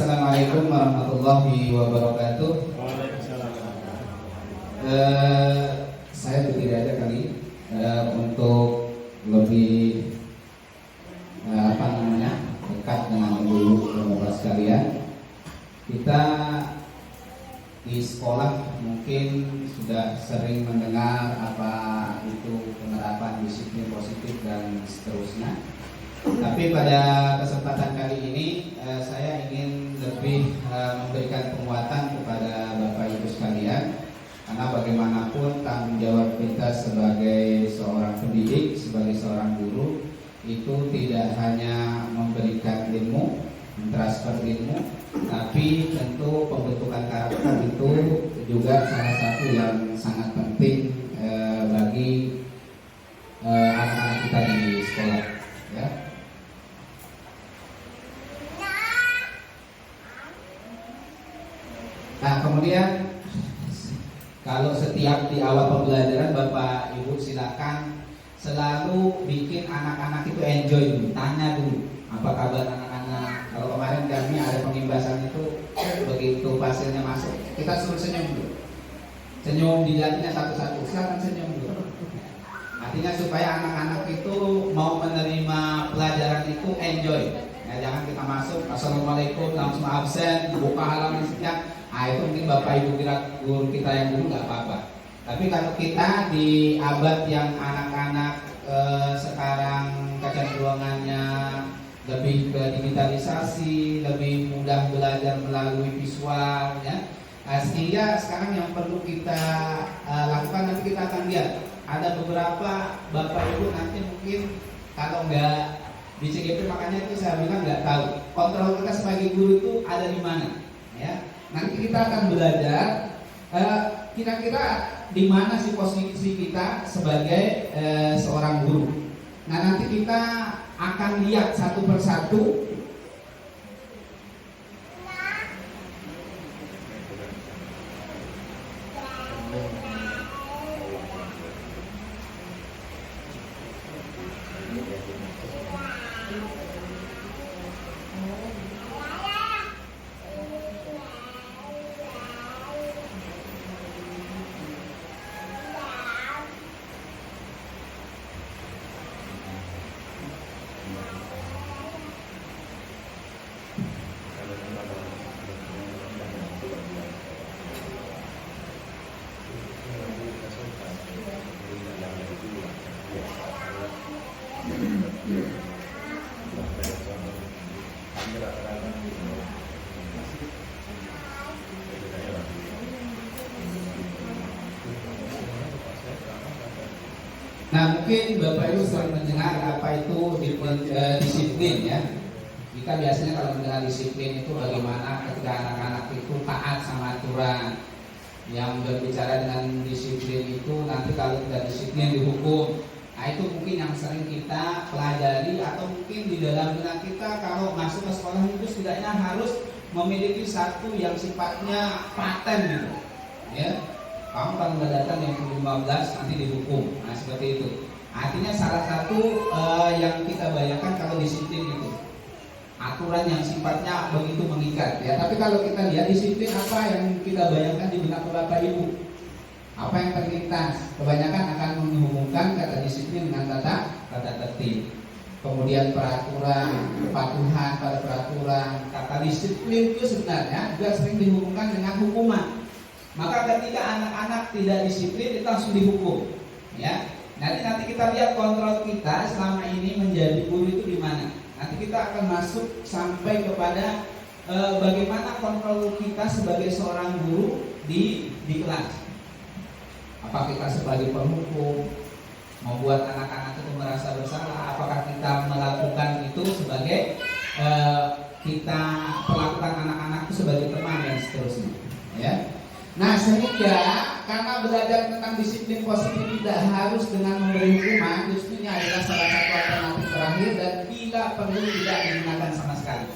Assalamualaikum warahmatullahi wabarakatuh. Waalaikumsalam. Saya berdiri aja kali untuk lebih dekat dengan ibu bapak sekalian. Kita di sekolah mungkin sudah sering mendengar apa itu penerapan disiplin positif dan seterusnya. Tapi pada kesempatan kali ini saya ingin lebih memberikan penguatan kepada Bapak Ibu sekalian, karena bagaimanapun tanggung jawab kita sebagai seorang pendidik, sebagai seorang guru itu tidak hanya memberikan ilmu, mentransfer ilmu, tapi tentu pembentukan karakter itu juga salah satu yang sangat penting bagi anak-anak kita di sekolah, ya. Nah, kemudian kalau setiap di awal pembelajaran Bapak Ibu silakan selalu bikin anak-anak itu enjoy dulu, tanya dulu apa kabar anak-anak. Kalau kemarin kami ada pengimbasan itu, begitu pasiennya masuk kita suruh senyum dulu, senyum dilihatnya satu-satu, silakan senyum dulu. Artinya supaya anak-anak itu mau menerima pelajaran itu enjoy. Ya, jangan kita masuk assalamualaikum langsung absen, buka halaman sekian. Itu mungkin Bapak Ibu guru kita yang dulu nggak apa-apa. Tapi kalau kita di abad yang anak-anak sekarang kecenderungannya lebih ke digitalisasi, lebih mudah belajar melalui visual, ya. Sehingga sekarang yang perlu kita lakukan, nanti kita akan lihat ada beberapa Bapak Ibu nanti mungkin kalau nggak di CGP, makanya itu saya bilang nggak tahu kontrol kita sebagai guru itu ada di mana, ya. Nanti kita akan belajar kira-kira di mana sih posisi kita sebagai seorang guru. Nah, nanti kita akan lihat satu persatu. Nah, mungkin Bapak Ibu sering mendengar apa itu disiplin, ya. Kita biasanya kalau mendengar disiplin itu bagaimana ketika anak-anak itu taat sama aturan. Yang berbicara dengan disiplin itu nanti kalau tidak disiplin dihukum. Nah, itu mungkin yang sering kita pelajari, atau mungkin di dalam benak kita kalau masuk ke sekolah itu setidaknya harus memiliki satu yang sifatnya paten gitu, ya. Kamu kalau nggak datang yang ke-15 nanti dihukum. Nah, seperti itu. Artinya salah satu yang kita bayangkan kalau disiplin itu aturan yang sifatnya begitu mengikat, ya. Tapi kalau kita lihat disiplin, apa yang kita bayangkan di benak Bapak Ibu? Apa yang terlintas? Kebanyakan akan menghubungkan kata disiplin dengan kata tertib. Kemudian peraturan, kepatuhan pada peraturan. Kata disiplin itu sebenarnya juga sering dihubungkan dengan hukuman. Maka ketika anak-anak tidak disiplin itu langsung dihukum, ya. Nanti kita lihat kontrol kita selama ini menjadi guru itu di mana. Nanti kita akan masuk sampai kepada bagaimana kontrol kita sebagai seorang guru di kelas. Apa kita sebagai penghukum, membuat anak-anak itu merasa bersalah? Apakah kita melakukan itu sebagai kita perlakukan anak-anak itu sebagai teman dan seterusnya, ya. Nah, sehingga karena belajar tentang disiplin positif tidak harus dengan memberi hukuman, justru ini adalah salah satu alternatif terakhir dan bila perlu tidak digunakan sama sekali.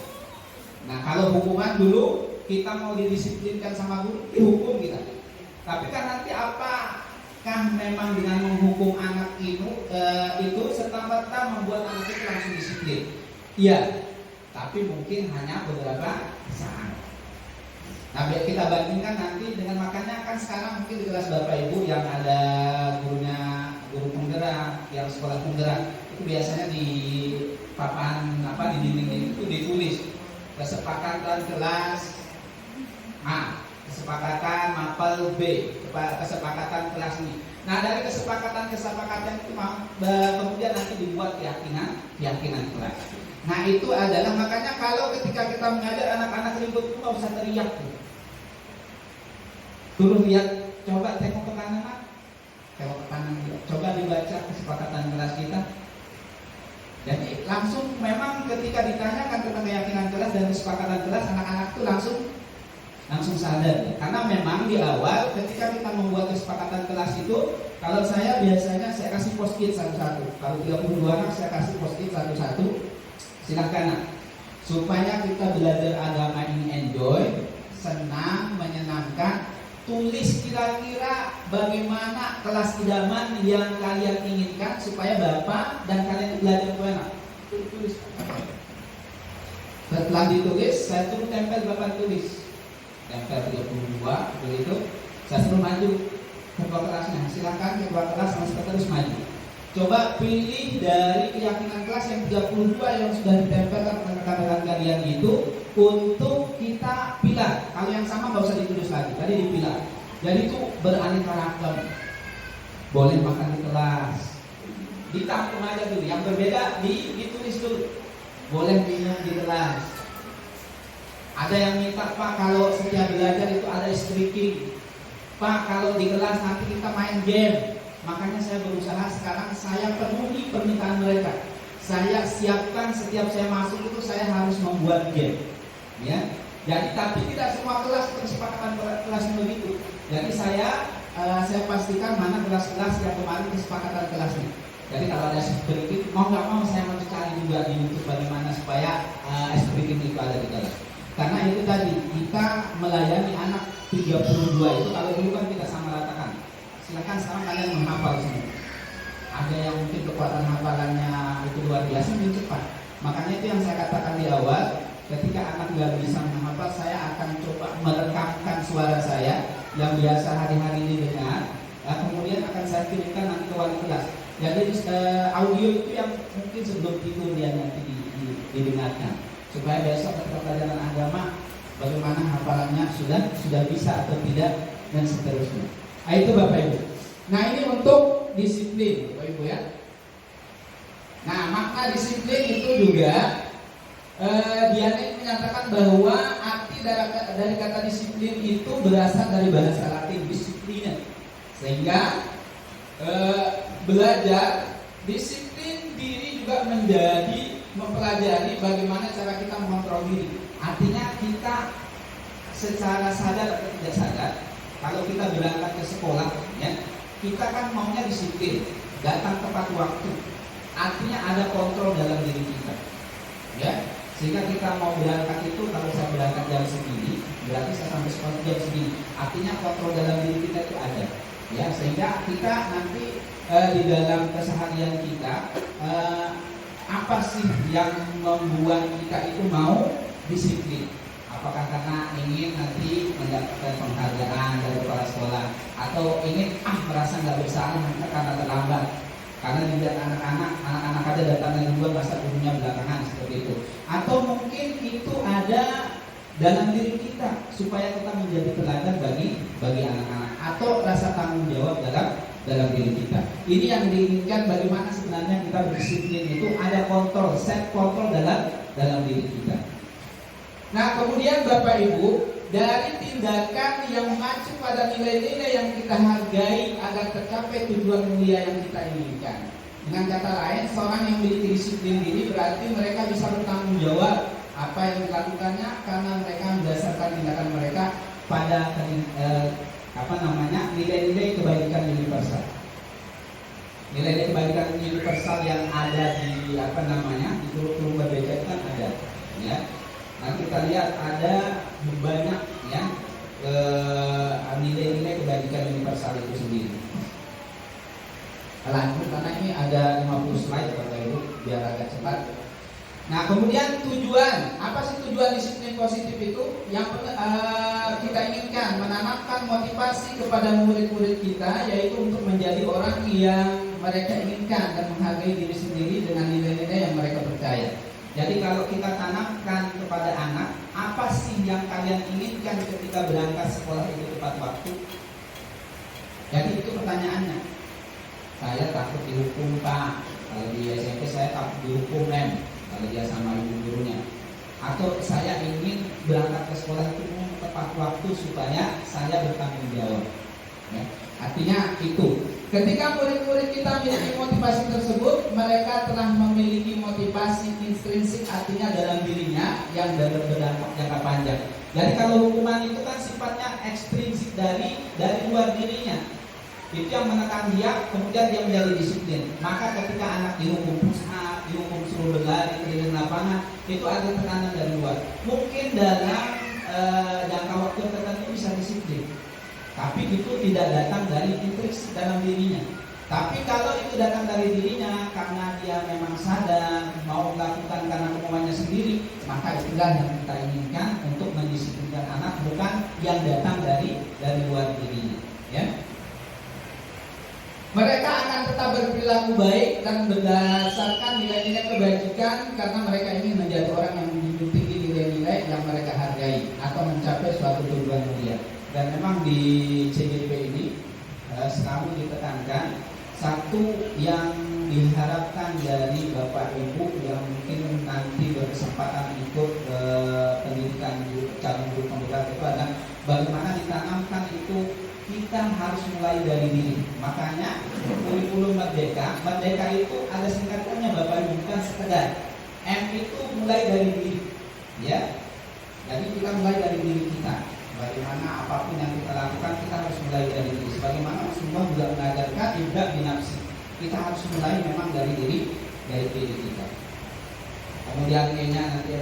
Nah, kalau hukuman dulu kita mau didisiplinkan sama guru, dihukum kita. Tapi kan nanti apakah memang dengan menghukum anak itu serta-merta membuat anak itu langsung disiplin? Iya. tapi mungkin hanya beberapa saat. Nah, kita bandingkan nanti dengan makanya kan sekarang mungkin di kelas Bapak Ibu yang ada guru penggerak, yang sekolah penggerak itu biasanya di papan di dinding itu ditulis kesepakatan kelas A, kesepakatan mapel B, kesepakatan kelas ini. Nah, dari kesepakatan itu kemudian nanti dibuat keyakinan kelas. Nah, itu adalah makanya kalau ketika kita mengajar anak-anak ribut itu nggak usah teriak tuh. Turun lihat, coba tengok ke kanan, tengok ke kanan, coba dibaca kesepakatan kelas kita. Jadi langsung memang ketika ditanyakan tentang keyakinan kelas dan kesepakatan kelas, anak-anak itu langsung sadar. Karena memang di awal ketika kita membuat kesepakatan kelas itu, kalau saya biasanya saya kasih post-it satu-satu. Kalau 32 anak saya kasih post-it satu-satu. Silakan, supaya kita belajar agama ini enjoy, senang, menyenangkan. Tulis kira-kira bagaimana kelas idaman yang kalian inginkan supaya Bapak dan kalian belajar enak. Tulis. Setelah ditulis, saya suruh tempel Bapak tulis. Tempel 32 begitu. Saya suruh maju ketua kelasnya. Silakan ketua kelas sama sekretaris maju. Coba pilih dari keyakinan kelas yang 32 yang sudah ditempelkan rekan-rekan kalian itu untuk kita pilah. Kalau yang sama nggak usah ditulis lagi, tadi dipilah. Jadi itu beraneka ragam. Boleh makan di kelas, ditampung aja dulu. Yang berbeda ditulis dulu. Boleh minum di kelas. Ada yang minta, Pak, kalau setiap belajar itu ada streaking. Pak, kalau di kelas nanti kita main game. Makanya saya berusaha sekarang saya penuhi permintaan mereka. Saya siapkan setiap saya masuk itu saya harus membuat game, ya. Jadi tapi tidak semua kelas kesepakatan kelasnya begitu. Jadi saya pastikan mana kelas-kelas yang kemarin kesepakatan kelasnya. Jadi kalau ada sedikit mau nggak mau saya harus cari juga di YouTube bagaimana supaya sedikit itu ada di kelas. Karena itu tadi kita melayani anak 32 itu kalau dulu kan kita sama ratakan. Silakan sekarang kalian menghafal semua. Ada yang mungkin kekuatan hafalannya itu luar biasa, mungkin cepat. Makanya itu yang saya katakan di awal, ketika anak nggak bisa menghafal, saya akan coba merekamkan suara saya yang biasa hari-hari didengar. Kemudian akan saya kirimkan nanti ke wali kelas. Jadi audio itu yang mungkin sebelum tidur dia nanti didengarkan, supaya besok ketika pelajaran agama bagaimana hafalannya sudah bisa atau tidak dan seterusnya. Itu Bapak Ibu. Nah, ini untuk disiplin Bapak Ibu ya. Nah, makna disiplin itu juga Diana menyatakan bahwa arti dari kata disiplin itu berasal dari bahasa Latin disiplina. Sehingga belajar disiplin diri juga menjadi mempelajari bagaimana cara kita mengontrol diri. Artinya kita secara sadar atau tidak sadar, kalau kita berangkat ke sekolah, ya, kita kan maunya disiplin, datang tepat waktu. Artinya ada kontrol dalam diri kita, ya. Sehingga kita mau berangkat itu, kalau saya berangkat jam segini, berarti saya sampai sekolah jam segini. Artinya kontrol dalam diri kita itu ada, ya. Sehingga kita nanti di dalam keseharian kita, apa sih yang membuat kita itu mau disiplin? Apakah karena ingin nanti mendapatkan penghargaan dari kepala sekolah, atau ingin merasa nggak bersalah karena terlambat, karena dilihat anak-anak aja datangnya duluan masa gurunya belakangan seperti itu, atau mungkin itu ada dalam diri kita supaya kita menjadi teladan bagi anak-anak, atau rasa tanggung jawab dalam diri kita. Ini yang diinginkan, bagaimana sebenarnya kita berdisiplin itu ada kontrol, self kontrol dalam diri kita. Nah, kemudian Bapak Ibu, dari tindakan yang mengacu pada nilai-nilai yang kita hargai agar tercapai tujuan mulia yang kita inginkan. Dengan kata lain, seorang yang memiliki disiplin diri berarti mereka bisa bertanggung jawab apa yang dilakukannya karena mereka mendasarkan tindakan mereka pada nilai-nilai kebaikan universal. Nilai-nilai kebaikan universal yang ada di di kurikulum berbeda kan ada, ya. Nah, kita lihat ada banyak ya nilai-nilai kebaikan universal itu sendiri. Lanjut, karena ini ada 50 slide Bapak Ibu, biar agak cepat. Nah, kemudian tujuan, apa sih tujuan disiplin positif itu? Yang kita inginkan menanamkan motivasi kepada murid-murid kita, yaitu untuk menjadi orang yang mereka inginkan dan menghargai diri sendiri dengan nilai-nilai yang mereka percaya. Jadi kalau kita tanamkan kepada anak, apa sih yang kalian inginkan ketika berangkat sekolah itu tepat waktu? Jadi itu pertanyaannya. Saya takut dihukum, Pak. Kalau di SMP saya takut dihukum, Mem. Kalau dia sama ibu gurunya. Atau saya ingin berangkat ke sekolah itu tepat waktu supaya saya bertanggung jawab. Ya. Artinya itu. Ketika murid-murid kita memiliki motivasi tersebut, mereka telah memiliki motivasi intrinsik, artinya dalam dirinya yang berdampak jangka panjang. Jadi kalau hukuman itu kan sifatnya ekstrinsik dari luar dirinya. Itu yang menekan dia, kemudian dia menjadi disiplin. Maka ketika anak dihukum pusat, dihukum suruh berlari keliling lapangan, itu ada tekanan dari luar. Mungkin dalam jangka waktu tertentu bisa disiplin, tapi itu tidak datang dari intrinsik dalam dirinya. Tapi kalau itu datang dari dirinya karena dia memang sadar mau melakukan karena kemauannya sendiri, maka itulah yang kita inginkan untuk mendisiplinkan anak, bukan yang datang dari luar dirinya. Ya. Mereka akan tetap berperilaku baik dan berdasarkan nilai-nilai kebajikan karena mereka ingin menjadi orang yang menjunjung tinggi nilai-nilai yang mereka hargai atau mencapai suatu tujuan mulia. Dan memang di CGP ini selalu ditekankan satu yang diharapkan dari Bapak Ibu yang mungkin nanti berkesempatan ikut pendidikan calon guru pemberkat itu adalah bagaimana ditanamkan itu kita harus mulai dari diri. Makanya kurikulum Merdeka itu ada singkatannya Bapak Ibu, bukan sekedar. M itu mulai dari diri, ya. Jadi kita mulai dari diri kita. Bagaimana apapun yang kita lakukan kita harus mulai dari diri. Sebagaimana Rasulullah juga mengajarkan ibda binafsi. Kita harus mulai memang dari diri kita. Kemudian E-nya nanti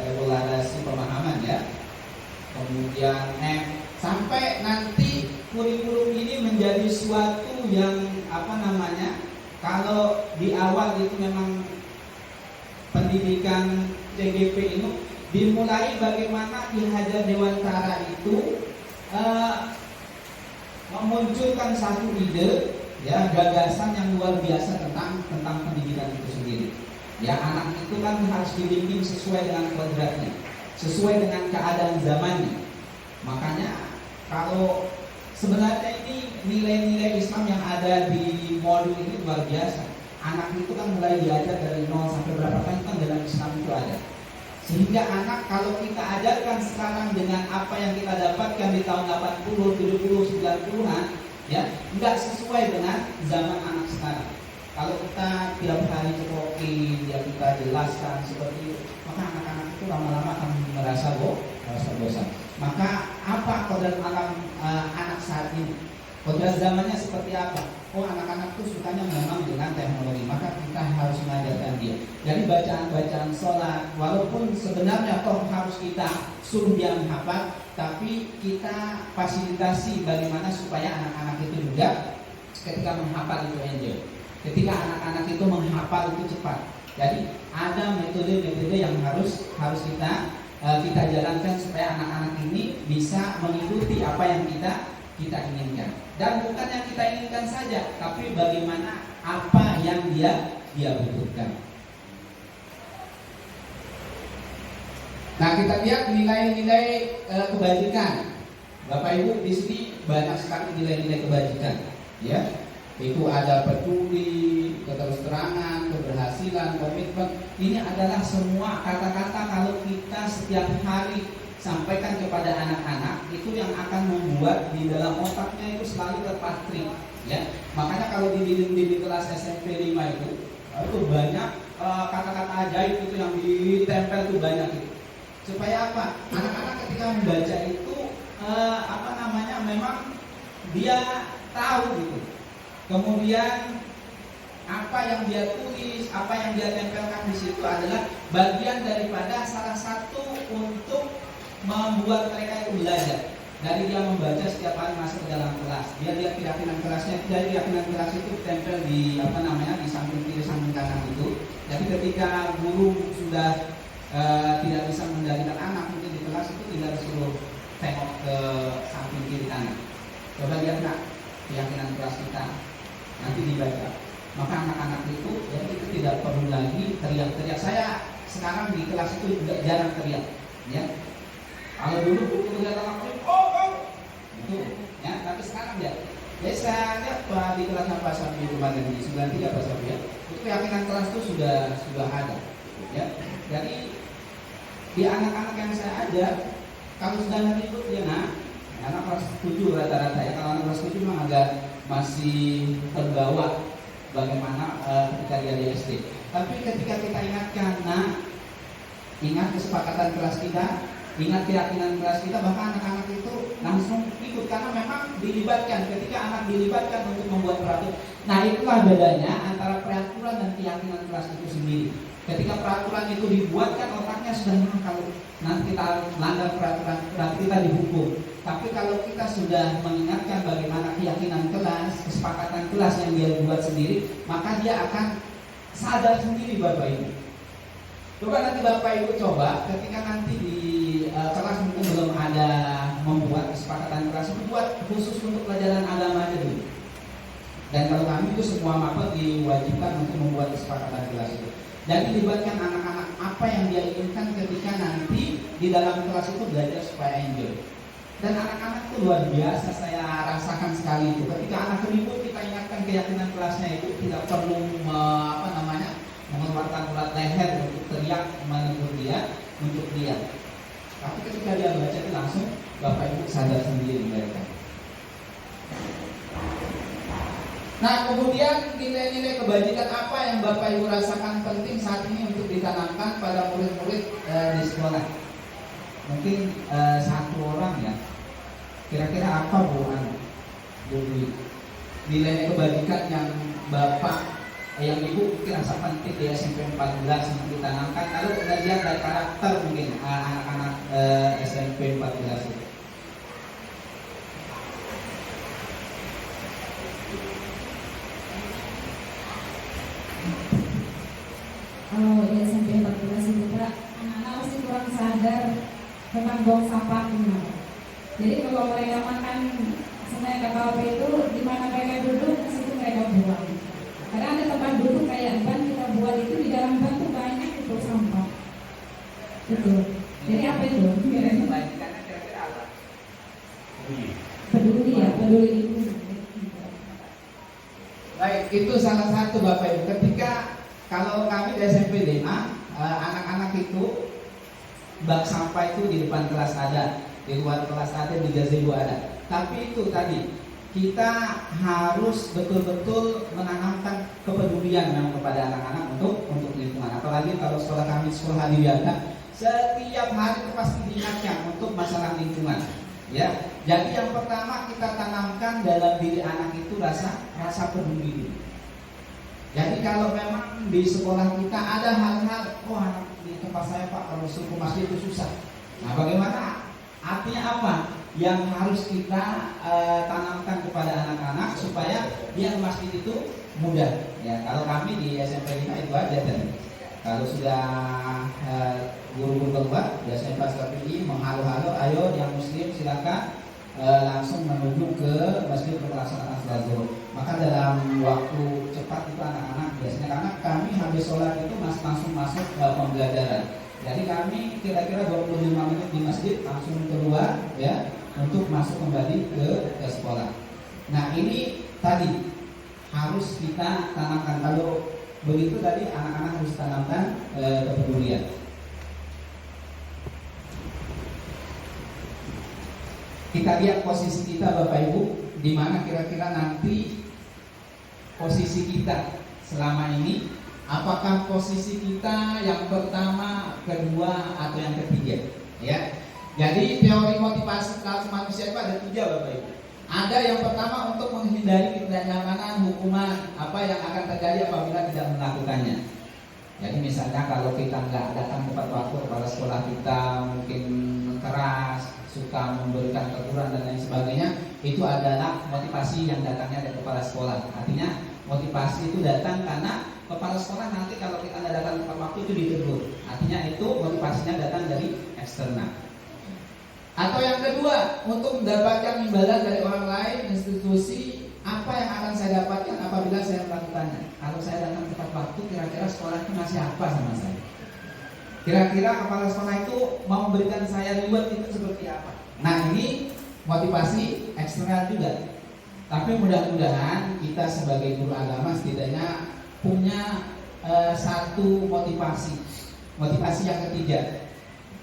evaluasi pemahaman, ya. Kemudian M, sampai nanti kurikulum ini menjadi suatu yang kalau di awal itu memang pendidikan CGP ini dimulai bagaimana Ki Hajar Dewantara itu memunculkan satu ide, ya, gagasan yang luar biasa tentang pendidikan itu sendiri. Ya, anak itu kan harus dibimbing sesuai dengan kodratnya, sesuai dengan keadaan zamannya. Makanya kalau sebenarnya ini nilai-nilai Islam yang ada di modul ini luar biasa. Anak itu kan mulai diajar dari 0 sampai berapa kan dalam Islam itu ada. Sehingga anak kalau kita ajarkan sekarang dengan apa yang kita dapatkan di tahun 80, 70, 90-an, ya, enggak sesuai dengan zaman anak sekarang. Kalau kita tiap hari cekokin, ya kita jelaskan seperti itu, maka anak-anak itu lama-lama akan merasa bosan. Maka apa kodrat alam anak saat ini? Kodrat zamannya seperti apa? Oh, anak-anak itu sukanya memang dengan teknologi, maka kita harus mengajarkan dia. Jadi bacaan-bacaan sholat, walaupun sebenarnya toh harus kita suruh dia menghafal, tapi kita fasilitasi bagaimana supaya anak-anak itu juga ketika menghafal itu enjoy. Ketika anak-anak itu menghafal itu cepat. Jadi ada metode-metode yang harus kita jalankan supaya anak-anak ini bisa mengikuti apa yang kita inginkan. Dan bukan yang kita inginkan saja, tapi bagaimana apa yang dia butuhkan. Nah, kita lihat nilai-nilai kebajikan. Bapak Ibu di sini banyak sekali nilai-nilai kebajikan, ya. Itu ada peduli, keterus-terangan, keberhasilan, komitmen. Ini adalah semua kata-kata kalau kita setiap hari sampaikan kepada anak-anak, itu yang akan membuat di dalam otaknya itu selalu terpatri, ya. Makanya kalau di dinding kelas SMP 5 itu banyak kata-kata ajaib itu yang ditempel itu banyak itu. Supaya apa? Anak-anak ketika membaca itu memang dia tahu gitu. Kemudian apa yang dia tulis, apa yang dia tempelkan di situ adalah bagian daripada salah satu untuk membuat mereka itu belajar. Dari dia membaca setiap hari masuk ke dalam kelas, dia lihat keyakinan kelasnya, dari keyakinan kelas itu tempel di di samping kiri samping kanan itu. Jadi ketika guru sudah tidak bisa mengendalikan anak mungkin di kelas itu, tidak disuruh tengok ke samping kiri kanan. Coba lihat nak keyakinan kelas kita, nanti dibaca. Maka anak-anak itu itu tidak perlu lagi teriak-teriak. Saya sekarang di kelas itu juga jarang teriak, ya. Kalau dulu guru datang itu, ya. Tapi sekarang ya saya lihat di kelas Pak Safi kemarin di 93 Pak Safi, ya, itu keyakinan kelas itu sudah ada, ya. Jadi di anak-anak yang saya ajar, kalau sudah ikut dia anak kelas 7 rata-rata, ya. Kalau anak kelas 7 memang agak masih terbawa bagaimana ketika dia di SD. Tapi ketika kita ingatkan, ingat kesepakatan kelas kita, ingat keyakinan kelas kita, bahkan anak-anak itu langsung ikut karena memang dilibatkan. Ketika anak dilibatkan untuk membuat peraturan, itulah bedanya antara peraturan dan keyakinan kelas itu sendiri. Ketika peraturan itu dibuatkan, otaknya sudah kalau nanti kita melanggar peraturan, nanti kita dihukum. Tapi kalau kita sudah mengingatkan bagaimana keyakinan kelas, kesepakatan kelas yang dia buat sendiri, maka dia akan sadar sendiri Bapak Ibu. Coba nanti Bapak Ibu coba ketika nanti di kelas mungkin belum ada membuat kesepakatan kelas, buat khusus untuk pelajaran agama aja dulu. Dan kalau kami itu semua mapel diwajibkan untuk membuat kesepakatan kelas itu. Dan dilibatkan anak-anak apa yang dia inginkan ketika nanti di dalam kelas itu belajar supaya enjoy. Dan anak-anak itu luar biasa, saya rasakan sekali itu. Ketika anak ribut, kita ingatkan keyakinan kelasnya itu, tidak perlu mengeluarkan urat leher untuk teriak menegur dia, untuk dia. Tapi ketika dia baca itu langsung Bapak Ibu sadar sendiri mereka. Nah, kemudian nilai-nilai kebajikan apa yang Bapak Ibu rasakan penting saat ini untuk ditanamkan pada murid-murid di sekolah? Mungkin satu orang, ya. Kira-kira apa Bu nilai kebajikan yang Bapak yang Ibu mungkin rasa penting di SMP 14 yang ditanamkan? Kalau kita lihat dari karakter mungkin anak-anak SMP 14 itu. Kalau di SMP 14 itu Pak, anak-anak masih kurang sadar tentang buang sampah gimana. Jadi kalau mereka makan snack atau apa itu, di mana mereka duduk, di situ mereka buang. Karena ada tempat duduk kayak ban kita buat itu, di dalam ban itu banyak itu sampah. Betul. Jadi apa itu? Kira-kira apa? Peduli, ya, peduli itu. Baik, itu salah satu Bapak Ibu. Ketika kalau kami di SMP 5, anak-anak itu bak sampah itu di depan kelas ada, di luar kelas ada, di gazebo ada. Tapi itu tadi kita harus betul-betul menanamkan kepedulian memang kepada anak-anak untuk lingkungan. Apalagi kalau sekolah kami sekolah Hadiwiyata, setiap hari itu pasti diingatkan untuk masalah lingkungan. Ya, jadi yang pertama kita tanamkan dalam diri anak itu rasa peduli. Jadi kalau memang di sekolah kita ada hal-hal, anak di tempat saya Pak kalau suku masjid itu susah. Nah, bagaimana? Artinya apa? Yang harus kita tanamkan kepada anak-anak supaya dia ke masjid itu mudah. Ya, kalau kami di SMP 5 itu aja tadi. Kalau sudah guru-guru keluar, biasanya pas KPI menghalu-halu, ayo yang muslim silakan langsung menuju ke masjid untuk melaksanakan sholat zuhur. Maka dalam waktu cepat itu anak-anak biasanya, karena kami habis sholat itu langsung masuk pembelajaran. Jadi kami kira-kira 25 menit di masjid langsung keluar, ya, untuk masuk kembali ke sekolah. Nah, ini tadi harus kita tanamkan. Kalau begitu tadi anak-anak harus tanamkan kepedulian. Kita lihat posisi kita Bapak Ibu, di mana kira-kira nanti posisi kita selama ini. Apakah posisi kita yang pertama, kedua, atau yang ketiga? Ya. Jadi teori motivasi perilaku manusia itu ada 3 Bapak Ibu. Ada yang pertama untuk menghindari ketidaknyamanan, hukuman apa yang akan terjadi apabila tidak melakukannya. Jadi misalnya kalau kita nggak datang tepat waktu, kepala sekolah kita mungkin keras, suka suka memberikan teguran dan lain sebagainya, itu adalah motivasi yang datangnya dari kepala sekolah. Artinya motivasi itu datang karena kepala sekolah nanti kalau kita tidak datang tepat waktu itu ditegur. Artinya itu motivasinya datang dari eksternal. Atau yang kedua, untuk mendapatkan imbalan dari orang lain, institusi, apa yang akan saya dapatkan apabila saya melakukannya? Kalau saya datang tepat waktu, kira-kira sekolah itu ngasih apa sama saya? Kira-kira kepala sekolah itu mau memberikan saya reward itu seperti apa? Nah, ini motivasi eksternal juga. Tapi mudah-mudahan kita sebagai guru agama setidaknya punya satu motivasi yang ketiga.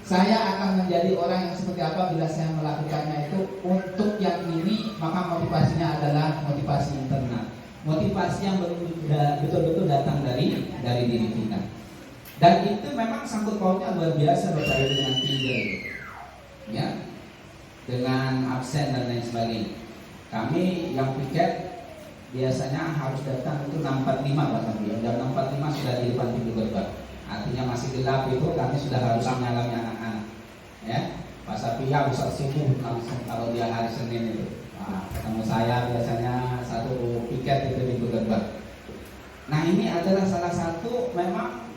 Saya akan menjadi orang yang seperti apa bila saya melakukannya itu. Untuk yang ini maka motivasinya adalah motivasi internal, motivasi yang betul-betul datang dari diri kita. Dan itu memang sangkut pautnya luar biasa Bapak Ibu dengan tiga itu, ya, dengan absen dan lain sebagainya. Kami yang piket biasanya harus datang itu 6.45 Bapak Ibu. Jam 6.45 sudah di depan pintu gerbang. Artinya masih gelap itu kami sudah harus menyalami anak-anak, ya. Pak Sapia bisa subuh langsung kalau dia hari Senin itu. Nah, ketemu saya biasanya satu piket itu pintu gerbang. Nah, ini adalah salah satu memang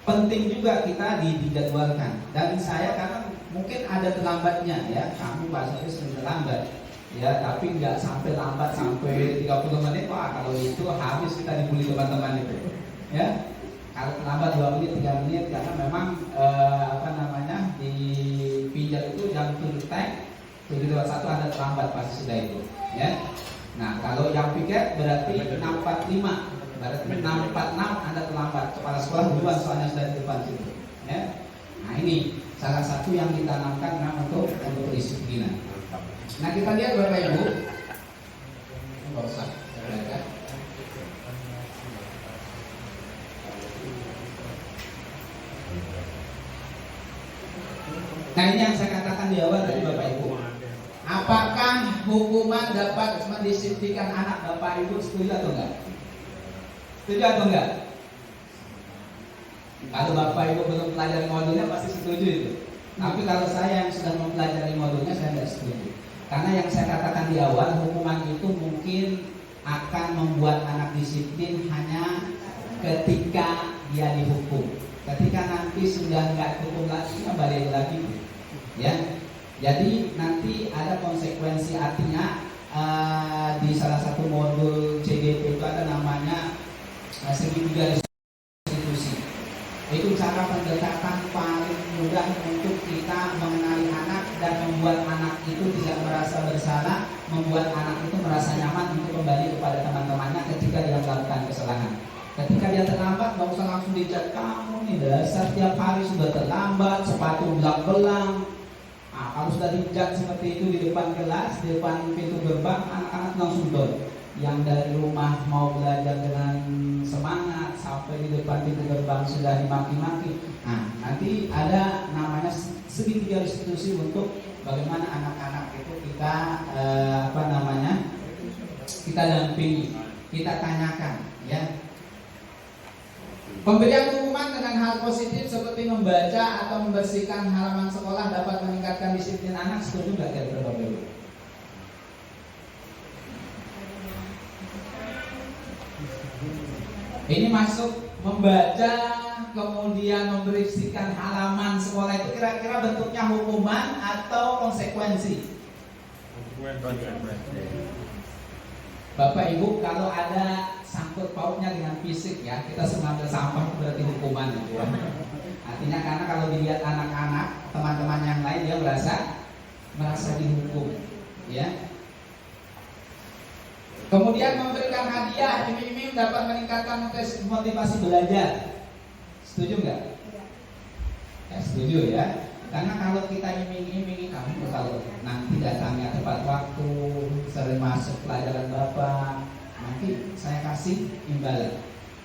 penting juga kita dijadwalkan. Dan saya karena mungkin ada terlambatnya, ya. Kami Pak Sapia sering terlambat. Ya, tapi nggak sampai lambat sampai 30 menit, Pak. Kalau itu habis kita dibully teman-teman itu, ya. Kalau terlambat 2 menit, 3 menit, karena memang di pinjal itu jam 7 7.21 ada terlambat pasti sudah itu, ya. Nah, kalau yang piket berarti 6.45, berarti 6.46 ada terlambat. Kepala sekolah duluan soalnya sudah di depan situ, ya. Nah, ini salah satu yang ditanamkan untuk kedisiplinan. Nah, kita lihat Bapak Ibu, nggak usah, nah ini yang saya katakan di awal tadi Bapak Ibu. Apakah hukuman dapat mendisiplinkan anak? Bapak Ibu setuju atau enggak? Setuju atau enggak? Kalau Bapak Ibu belum pelajari modulnya pasti setuju itu. Tapi kalau saya yang sudah mempelajari modulnya saya tidak setuju. Karena yang saya katakan di awal, hukuman itu mungkin akan membuat anak disiplin hanya ketika dia dihukum. Ketika nanti sudah nggak hukum lagi, balik lagi, ya. Jadi nanti ada konsekuensi, artinya di salah satu modul CGP itu ada namanya segitiga restitusi. Itu cara pendekatan paling mudah untuk kita mengenali anak dan membuat anak itu tidak merasa bersalah, membuat anak itu merasa nyaman untuk kembali kepada teman-temannya ketika dia melakukan kesalahan. Ketika dia terlambat, nggak usah langsung dicat, kamu nih dasar tiap hari sudah terlambat, sepatu belang-belang. Nah, kalau sudah dicat seperti itu di depan kelas, di depan pintu gerbang, anak-anak langsung down. Yang dari rumah mau belajar dengan semangat sampai di depan pintu gerbang sudah dimaki-maki. Nah, nanti ada namanya segitiga restitusi untuk bagaimana anak-anak itu kita kita dampingi, kita tanyakan, ya. Pemberian hukuman dengan hal positif seperti membaca atau membersihkan halaman sekolah dapat meningkatkan disiplin anak. Setuju nggak kira-kira Bapak Ibu? Ini masuk membaca kemudian membersihkan halaman sekolah itu kira-kira bentuknya hukuman atau konsekuensi? Bapak Ibu, kalau ada sangkut pautnya dengan fisik, ya, kita mengambil sampah itu berarti hukuman, gitu. Artinya karena kalau dilihat anak-anak, teman-teman yang lain dia merasa dihukum, ya. Kemudian memberikan hadiah, iming-iming dapat meningkatkan motivasi belajar. Setuju nggak? Ya, setuju, ya. Karena kalau kita iming-imingi, kamu kalau nanti datangnya tepat waktu, sering masuk pelajaran Bapak, nanti saya kasih imbalan.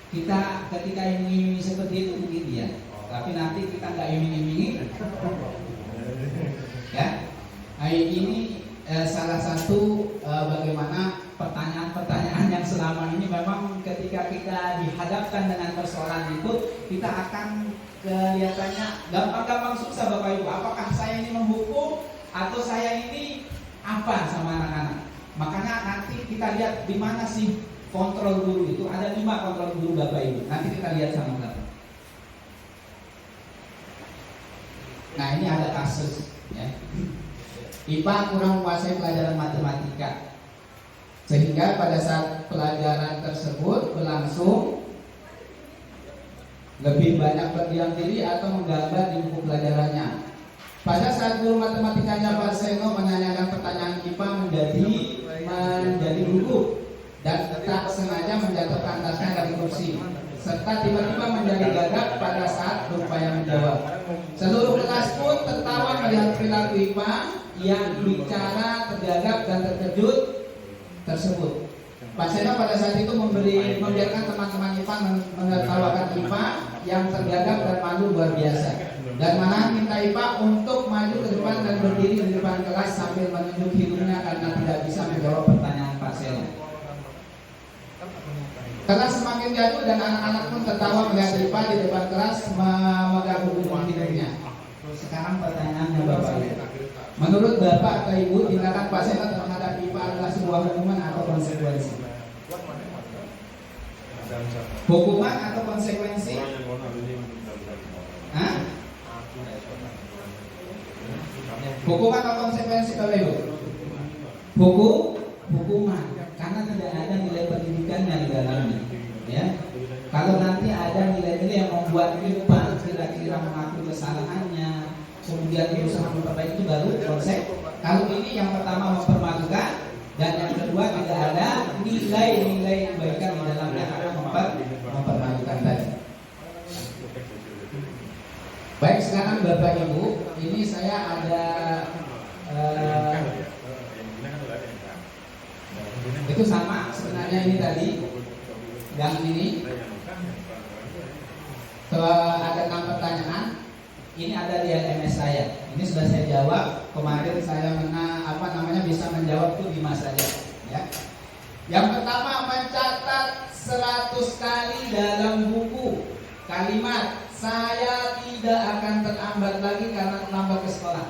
Kita ketika iming-imingi seperti itu mungkin dia, tapi nanti kita nggak iming-imingi, ya. Nah, ini salah satu bagaimana pertanyaan-pertanyaan yang selama ini memang ketika kita dihadapkan dengan persoalan itu kita akan kelihatannya gampang-gampang susah Bapak Ibu. Apakah saya ini menghukum atau saya ini apa sama anak-anak. Makanya nanti kita lihat di mana sih kontrol guru itu. Ada 5 kontrol guru Bapak Ibu. Nanti kita lihat sama-sama. Nah, ini ada kasus ya. IPA kurang menguasai pelajaran matematika, sehingga pada saat pelajaran tersebut berlangsung lebih banyak berdiam diri atau menggambar di buku pelajarannya. Pada saat guru matematikanya Pak Seno menanyakan pertanyaan IPA menjadi gugup dan tak sengaja menjatuhkan tasnya dari kursi, serta tiba-tiba menjadi gagap pada saat berupaya menjawab. Seluruh kelas pun tertawa melihat perilaku IPA yang bicara tergagap dan terkejut tersebut. Pak Seno pada saat itu membiarkan teman-teman IPA menertawakan IPA yang tergagap dan malu luar biasa, dan malahan minta IPA untuk maju ke depan dan berdiri di depan kelas sambil menunjuk hidungnya karena tidak bisa menjawab pertanyaan Pak Seno. Kelas semakin jauh dan anak-anak pun tertawa melihat IPA di depan kelas memegang hidungnya. Sekarang pertanyaannya Bapak Ibu, menurut Bapak atau Ibu, tindakan Pak Seno terhadap IPA adalah sebuah hukuman atau konsekuensi? Hukuman atau konsekuensi? Hah? Hukuman atau konsekuensi Bapak Ibu? Hukuman, karena tidak ada nilai pendidikannya di dalamnya. Ya, kalau nanti ada nilai-nilai yang membuat IPA kira-kira mengakui kesalahannya, kemudian berusaha memperbaiki, itu baru konsep. Kalau ini yang pertama mempermalukan, dan yang kedua tidak ada nilai-nilai kebaikan di dalamnya karena mempermalukan tadi. Baik, sekarang Bapak Ibu, ini saya ada itu sama sebenarnya ini tadi, yang ini ada 6 pertanyaan. Ini ada di LMS saya. Ini sudah saya jawab. Kemarin saya bisa menjawab itu 5 saja. Ya. Yang pertama, mencatat 100 kali dalam buku kalimat "saya tidak akan terlambat lagi karena terlambat ke sekolah".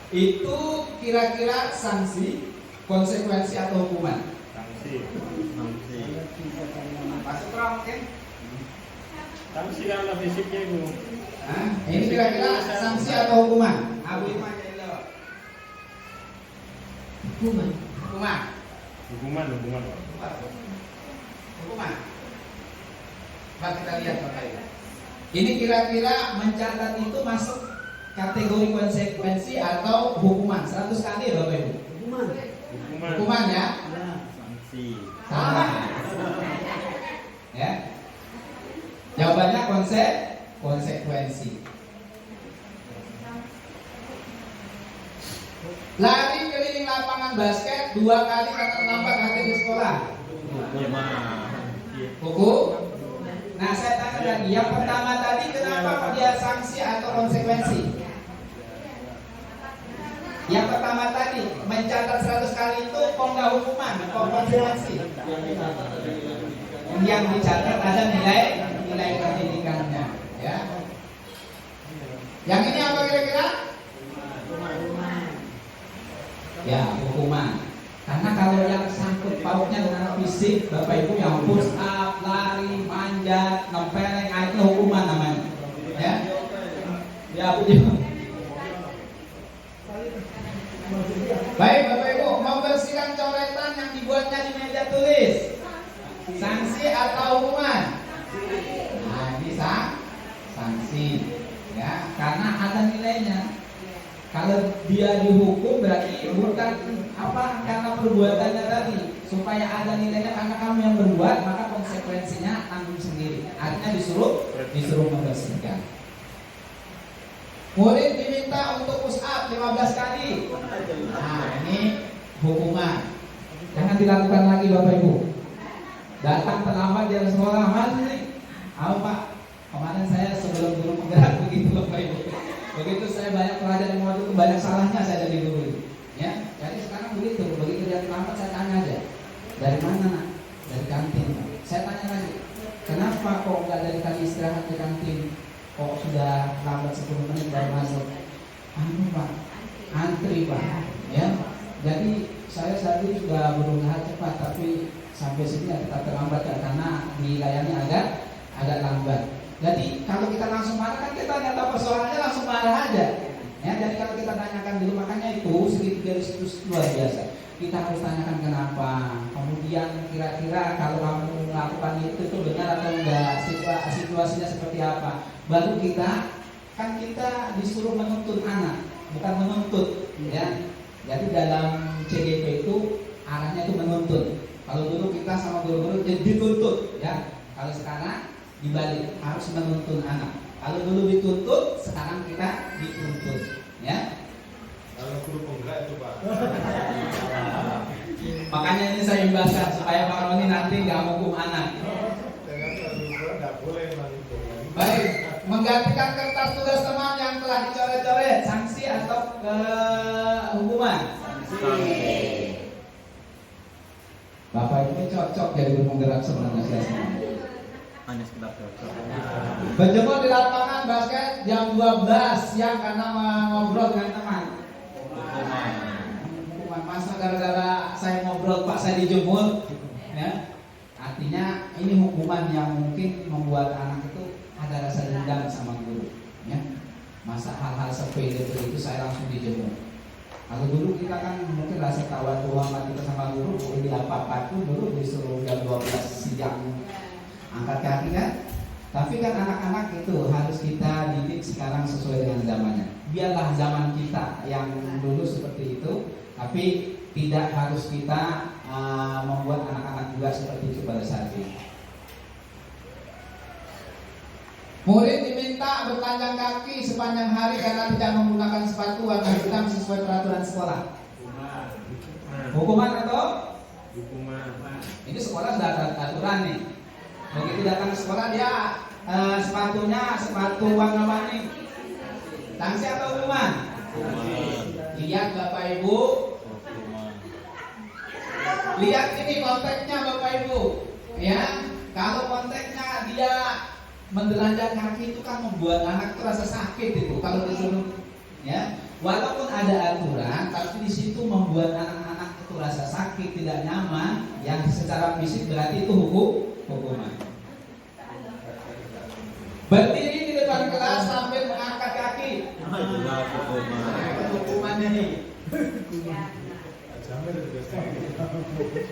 Itu kira-kira sanksi, konsekuensi atau hukuman? Sanksi. Masuk terang mungkin? Sanksi karena fisiknya itu. Ini kira-kira sanksi atau hukuman? Abu Iman jadi jawab. Hukuman. Coba kita lihat Bapak Ibu. Ini kira-kira mencatat itu masuk kategori konsekuensi atau hukuman? 100 kali Bapak Ibu. Hukuman ya? Sanksi. Salah. Ya. Jawabannya konsekuensi. Lari keliling lapangan basket 2 kali karena terlambat hadir di sekolah. Hukum. Nah, saya tanya lagi, yang pertama tadi kenapa dia sanksi atau konsekuensi? Yang pertama tadi mencatat 100 kali itu kok nggak hukuman, kok konsekuensi? Yang dicatat ada nilai pendidikannya, ya. Yang ini apa kira-kira? Ya, hukuman. Karena kalau yang sangkut pautnya dengan fisik, Bapak Ibu, yang push up, lari, manjat, nempeleng, itu hukuman namanya. Ya. Ya, Bu. Baik, Bapak Ibu, membersihkan coretan yang dibuatnya di meja tulis. Sanksi atau hukuman? Nah, ini sanksi. Ya, karena ada nilainya. Kalau dia dihukum berarti bukan karena perbuatannya tadi, supaya ada nilainya karena kamu yang berbuat, maka konsekuensinya tanggung sendiri. Artinya disuruh membersihkan. Murid diminta untuk push up 15 kali. Nah, ini hukuman. Jangan dilakukan lagi Bapak Ibu. Datang terlambat dari sekolah, Pak, kemarin saya sebelum guru penggerak begitu Bapak Ibu. Begitu saya banyak pelajaran yang waktu itu banyak salahnya saya jadi guru. Ya, jadi sekarang begitu dia terlambat saya tanya aja, dari mana nak? Dari kantin. Saya tanya lagi, kenapa kok nggak dari tadi istirahat di kantin? Kok sudah lambat 10 menit baru masuk? Pak, antri Pak. Ya, jadi saya saat ini sudah berusaha cepat, tapi sampai sini tetap terlambat ya, karena dilayani agak lambat. Jadi kalau kita langsung marah kan kita nggak tahu persoalannya, langsung marah aja. Ya, jadi kalau kita tanyakan dulu, makanya itu segitiga itu luar biasa. Kita harus tanyakan kenapa. Kemudian kira-kira kalau kamu melakukan itu benar atau enggak, situasinya seperti apa. Baru kita disuruh menuntut anak, bukan menuntut, ya. Jadi dalam CGP itu arahnya itu menuntut. Kalau dulu kita sama guru-guru dituntut, ya. Kalau sekarang dibalik, harus menuntun anak. Kalau dulu dituntut, sekarang kita dituntut, ya. Kalau guru penggerak itu Pak. Makanya ini saya imbaskan supaya Pak Roni nanti nggak menghukum anak. Dengan guru nggak boleh menghukum. Baik, menggantikan kertas tugas teman yang telah dicoret-coret, sanksi atau hukuman? Bapak ini cocok jadi guru penggerak sebenarnya. Hanya sekedar cocok. Berjemur di lapangan basket jam 12 siang karena ngobrol dengan teman. Hukuman. Masa gara-gara saya ngobrol Pak saya dijemur, ya. Artinya ini hukuman yang mungkin membuat anak itu ada rasa dendam sama guru, ya. Masa hal-hal sepele itu saya langsung dijemur. Kalau dulu kita kan mungkin rasa kawan ruangan kita sama guru, ini apa-apa tuh dulu disuruh jam 12 siang angkat kaki kan. Tapi kan anak-anak itu harus kita didik sekarang sesuai dengan zamannya. Biarlah zaman kita yang dulu seperti itu, tapi tidak harus kita membuat anak-anak juga seperti itu pada saat ini. Murid diminta bertelanjang kaki sepanjang hari karena tidak menggunakan sepatu warna hitam sesuai peraturan sekolah. Hukuman atau? Hukuman. Ini sekolah sudah ada aturan nih. Begitu datang ke sekolah dia sepatunya sepatu warna-warni. Sanksi atau hukuman? Lihat Bapak Ibu. Lihat ini konteksnya Bapak Ibu. Ya, kalau konteksnya dia mendelanjang kaki itu kan membuat anak itu rasa sakit itu kalau disuruh, ya. Walaupun ada aturan, tapi di situ membuat anak-anak itu rasa sakit, tidak nyaman, yang secara fisik berarti itu hukuman. Berdiri di depan kelas sambil mengangkat kaki. Hukumannya nih.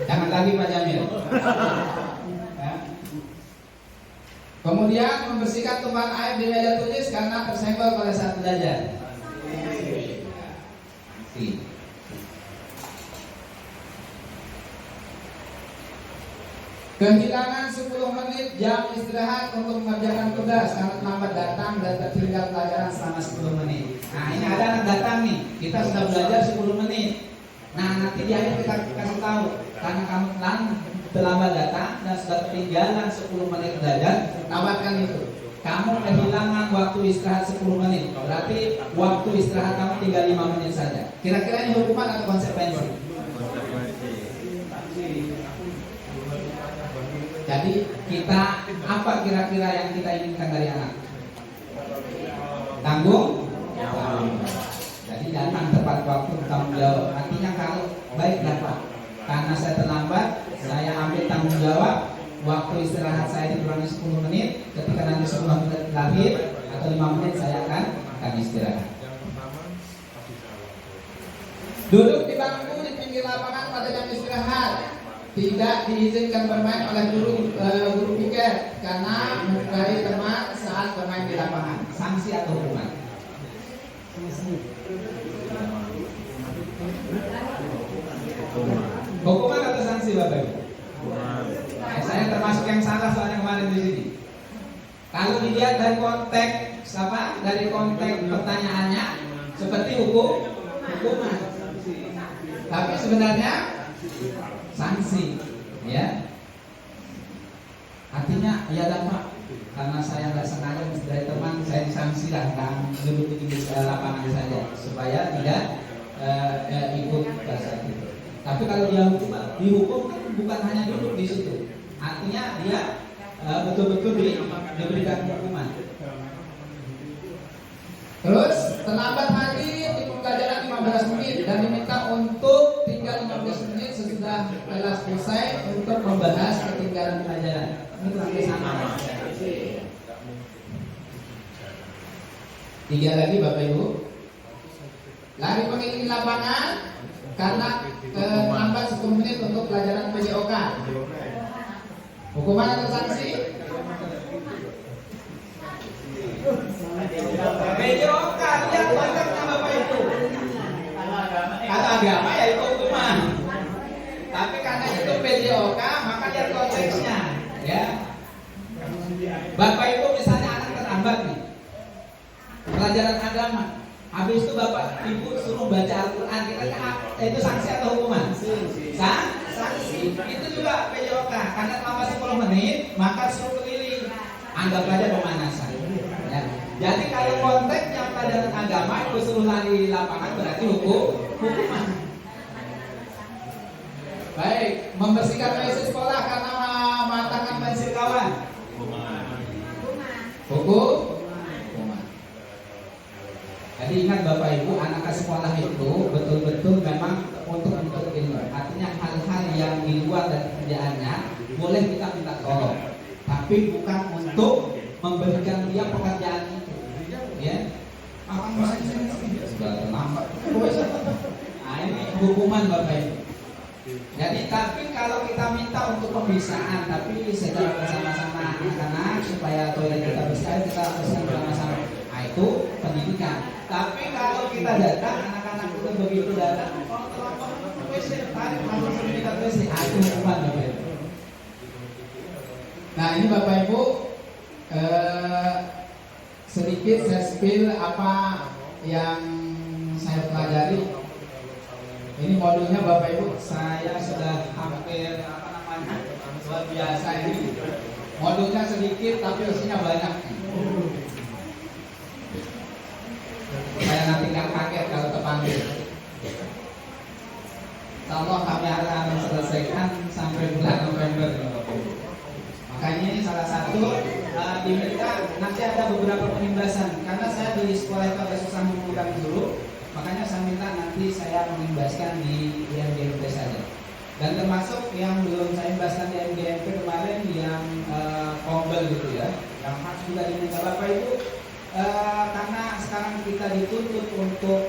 Jangan lagi Pak Jamil. Ya. Kemudian membersihkan tumpahan air di meja tulis karena tersenggol pada saat belajar. Kehilangan 10 menit jam istirahat untuk mengerjakan tugas karena terlambat datang dan tertinggal pelajaran selama 10 menit. Nah ini ada anak datang nih, kita sudah belajar 10 menit. Nah nanti di akhir kita kasih tahu, karena kamu terlambat datang dan sudah ketinggalan 10 menit belajar, tawarkan itu. Kamu kehilangan waktu istirahat 10 menit, berarti waktu istirahat kamu tinggal 5 menit saja. Kira-kira ini hukuman atau konsekuensi? Jadi kita apa kira-kira yang kita inginkan dari anak? Tanggung jawab. Jadi datang tepat waktu, tanggung jawab. Artinya kalau baiklah Pak, karena saya terlambat, saya ambil tanggung jawab. Waktu istirahat saya dikurangi 10 menit. Ketika nanti 10 menit lahir atau 5 menit saya akan istirahat. Duduk di bangku di pinggir lapangan pada jam istirahat. Tidak diizinkan bermain oleh guru piket karena mencari teman saat bermain di lapangan. Sanksi atau hukuman? Hukuman atau sanksi Bapak Ibu? Saya termasuk yang salah soalnya kemarin di sini. Kalau dilihat dari konteks dari konteks pertanyaannya seperti hukuman. Tapi sebenarnya sanksi, ya. Artinya ya Pak, karena saya nggak sengaja dari teman saya disanksi lah, dan duduk di lapangan saja supaya tidak ikut pada saat itu. Tapi kalau dia dihukum kan bukan hanya duduk di situ, artinya dia betul-betul diberikan hukuman. Terus terlambat hadir di pembelajaran 15 menit dan diminta untuk tinggal 15 menit sesudah kelas selesai untuk membahas ketinggalan pelajaran. Itu sampai sama. 3 lagi Bapak Ibu. Lari mengelilingi lapangan karena lambat 10 menit untuk pelajaran PJOK. Hukuman atau sanksi? PJOK, lihat konteksnya Bapak Ibu. Kalau agama ya itu hukuman. Tapi karena itu PJOK, maka lihat konteksnya, ya. Bapak Ibu misalnya anak terlambat nih, pelajaran agama. Habis itu Bapak Ibu suruh baca Al-Quran, itu sanksi atau hukuman? Sanksi. Itu juga PJOK. Karena selama 10 menit, maka suruh keliling. Anggap aja pemanasan. Ya. Jadi kalau konteks yang pelajaran agama itu suruh lari lapangan berarti hukuman. Baik, membersihkan WC sekolah karena mematahkan pensil kawan. Hukuman. Jadi ingat Bapak Ibu, anak sekolah itu betul-betul memang untuk ilmu. Artinya hal-hal yang di luar dari kerjaannya boleh kita minta tolong, tapi bukan untuk memberikan dia pekerjaan itu. Ya, apa maksudnya? Sudah terlambat. Nah, ini hukuman Bapak Ibu. Jadi tapi kalau kita minta untuk pemisahan, tapi secara bersama-sama anak-anak supaya toilet kita bersih, kita bersih bersama-sama. Nah, itu pendidikan. Tapi kalau kita datang, anak-anak itu begitu datang, kalau terlambat bersih, tarik langsung suruh kita bersih. Nah, itu hukuman Bapak Ibu. Nah, ini Bapak Ibu sedikit saya spill apa yang saya pelajari. Ini modulnya Bapak Ibu, saya sudah hampir luar biasa ini. Modulnya sedikit tapi isinya banyak. Saya nanti nggak kaget kalau terpanggil. Insyaallah kami akan selesaikan sampai bulan November. Makanya ini salah satu diminta nanti ada beberapa penimbasan karena saya di sekolah itu agak susah mengumpulkan guru. Makanya saya minta nanti saya mengimbaskan di MGMP saja. Dan termasuk yang belum saya imbaskan di MGMP kemarin yang kombel gitu ya, yang harus juga diminta Bapak Ibu karena sekarang kita dituntut untuk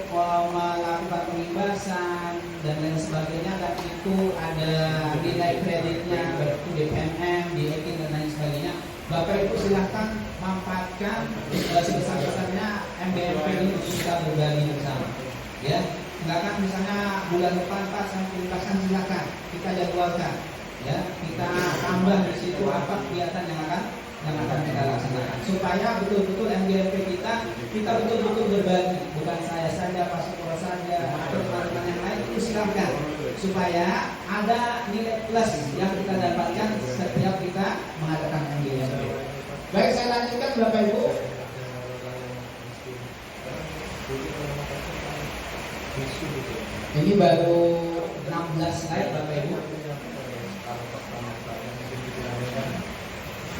melakukan pengimbasan dan lain sebagainya, dan itu ada nilai kreditnya berarti di PMM, di EKIN dan lain sebagainya. Bapak Ibu silahkan manfaatkan sebesar-besarnya MBMP ini untuk kita berbagi bersama. Ya, silakan misalnya bulan depan Pak saya pintakan, silakan kita jadwalkan. Ya, kita tambah di situ apa kegiatan yang akan kita laksanakan supaya betul-betul MBMP kita betul-betul berbagi, bukan saya saja, Pak Sukola saja, atau teman-teman yang lain, itu silakan supaya ada nilai plus yang kita dapatkan setiap kita mengadakan MBMP. Baik, saya lanjutkan Bapak Ibu. Ini baru 16 slide Bapak Ibu.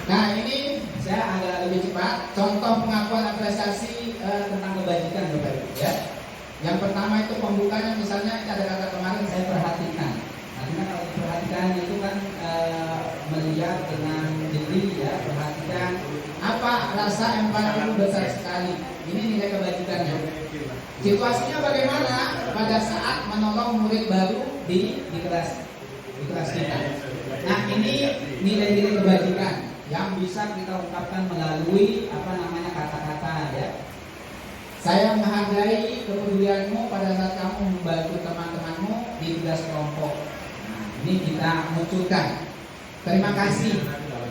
Nah, ini saya agak lebih cepat. Contoh pengakuan apresiasi tentang kebajikan Bapak Ibu ya. Yang pertama itu pembukanya, misalnya ada kata kemarin saya perhatikan. Artinya kalau perhatikan itu kan melihat dengan jeli ya, perhatikan apa rasa empati besar sekali. Ini nilai kebajikannya. Situasinya bagaimana pada saat menolong murid baru di kelas kita. Nah, ini nilai-nilai kebajikan yang bisa kita ungkapkan melalui kata-kata ya. Saya menghargai kepedulianmu pada saat kamu membantu teman-temanmu di tugas kelompok. Nah, ini kita munculkan. Terima kasih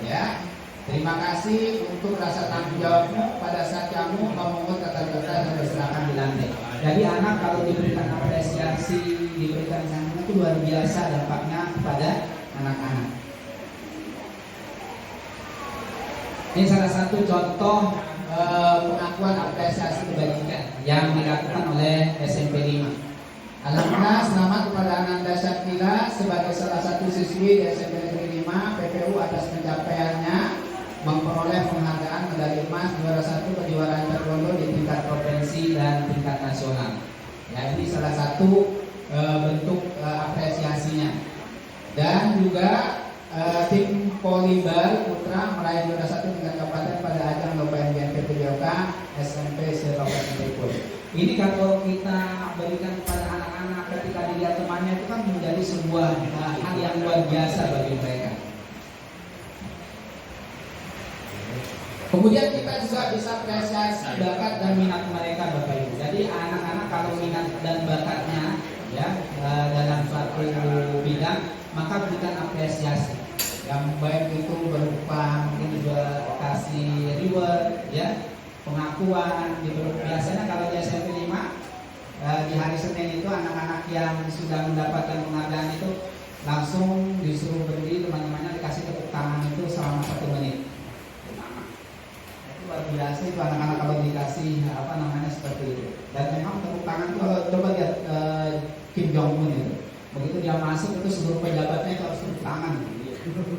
ya. Terima kasih untuk rasa tanggung jawabmu pada saat kamu memungut kata-kata yang berserakan di lantai. Jadi anak kalau diberikan apresiasi, diberikan santunan itu luar biasa dampaknya kepada anak-anak. Ini salah satu contoh pengakuan apresiasi kebajikan yang dilakukan oleh SMP 5. Alhamdulillah, selamat kepada Ananda Syakila sebagai salah satu siswi di SMP Negeri 5 PPU atas pencapaiannya memperoleh penghargaan medali emas juara 1 kejuaraan taekwondo di tingkat provinsi dan tingkat nasional. Ya, ini salah satu bentuk apresiasinya. Dan juga tim Polibar Putra meraih juara 1 tingkat kabupaten pada ajang lomba MBNP PJOK SMP se-Kabupaten Bogor. Ini kalau kita berikan kepada anak-anak ketika dilihat temannya itu kan menjadi sebuah hal yang luar biasa bagi mereka. Kemudian kita juga bisa apresiasi bakat dan minat mereka, Bapak Ibu. Jadi anak-anak kalau minat dan bakatnya ya dalam suatu bidang, maka berikan apresiasi. Yang baik itu berupa mungkin juga kasih reward, ya, pengakuan. Biasanya kalau di SMP 5 di hari Senin itu anak-anak yang sudah mendapatkan penghargaan itu langsung disuruh berdiri, teman-temannya dikasih tepuk tangan itu selama 1 menit. Luar biasa itu anak-anak kalau dikasih seperti itu. Dan memang tepuk tangan itu kalau coba lihat Kim Jong Un itu, begitu dia masuk itu seluruh pejabatnya itu harus tepuk tangan.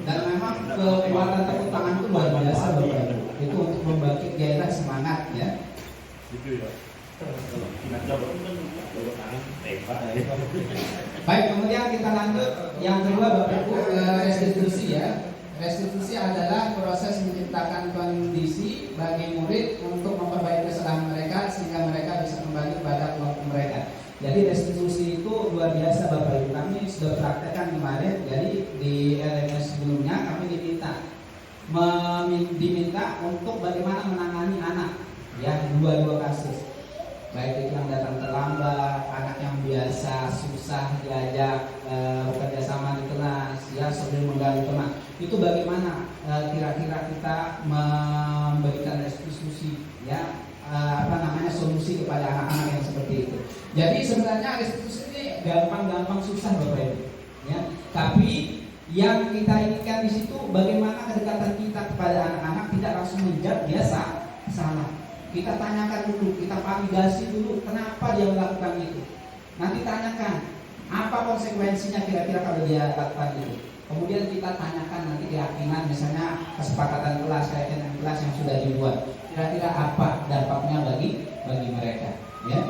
Dan memang kekuatan tepuk tangan itu luar biasa, Bapak Ibu. Itu untuk membangkit gairah semangat, ya. Gitu ya. Kalau kita jawab kan jawab tangan tembak. Baik, kemudian kita lanjut yang kedua, Bapak Ibu, restitusi, ya. Restitusi adalah proses menciptakan kondisi bagi murid untuk memperbaiki kesalahan mereka sehingga mereka bisa kembali pada kelompok mereka. Jadi restitusi itu luar biasa, Bapak Ibu. Kami sudah praktekkan kemarin. Jadi di LMS sebelumnya kami diminta untuk bagaimana menangani anak, ya, dua kasus. Baik itu yang datang terlambat, anak yang biasa susah diajak bekerja sama di kelas, ya, sebelum mengganggu teman. Itu bagaimana kira-kira kita memberikan restitusi, ya, solusi kepada anak-anak yang seperti itu. Jadi sebenarnya restitusi ini gampang-gampang susah, Bapak Ibu, ya. Tapi yang kita inginkan di situ bagaimana kedekatan kita kepada anak-anak tidak langsung menjudge dia salah. Kita tanyakan dulu, kita validasi dulu kenapa dia melakukan itu. Nanti tanyakan apa konsekuensinya kira-kira kalau dia lakukan itu. Kemudian kita tanyakan nanti keyakinan, misalnya kesepakatan kelas, keyakinan kelas yang sudah dibuat. Kira-kira apa dampaknya bagi mereka, ya.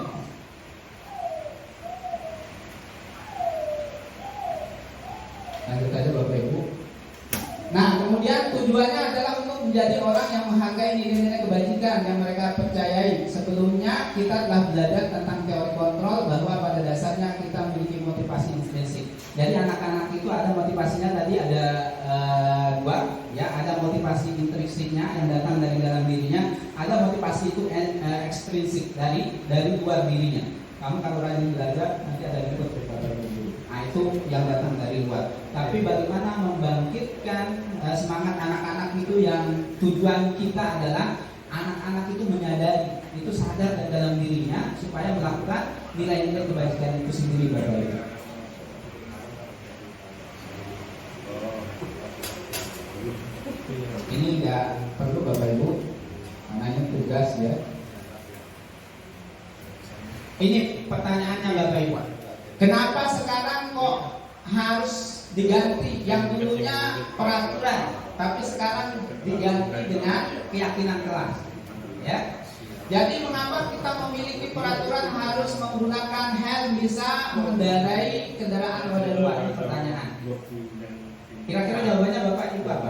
Lanjut aja, Bapak Ibu. Nah, kemudian tujuannya adalah untuk menjadi orang yang menghargai nilai-nilai kebajikan yang mereka percayai. Sebelumnya kita telah belajar tentang teori kontrol bahwa pada dasarnya kita memiliki motivasi intrinsik. Jadi anak-anak itu ada motivasinya tadi ada dua, ya, ada motivasi intrinsiknya yang datang dari dalam dirinya, ada motivasi itu ekstrinsik dari luar dirinya. Kamu kalau rajin belajar nanti ada ikut daripada dulu. Nah, itu yang datang dari luar. Tapi bagaimana membangkitkan semangat anak-anak itu yang tujuan kita adalah anak-anak itu menyadari, itu sadar dari dalam dirinya supaya melakukan nilai-nilai kebajikan itu sendiri, Bapak Ibu. Ini nggak perlu, Bapak Ibu, namanya tugas, ya. Ini pertanyaannya, Bapak Ibu. Kenapa sekarang kok harus diganti? Yang dulunya peraturan, tapi sekarang diganti dengan keyakinan kelas, ya. Jadi mengapa kita memiliki peraturan harus menggunakan helm bisa mengendarai kendaraan roda 2? Ini pertanyaan. Kira-kira jawabannya Bapak Ibu apa?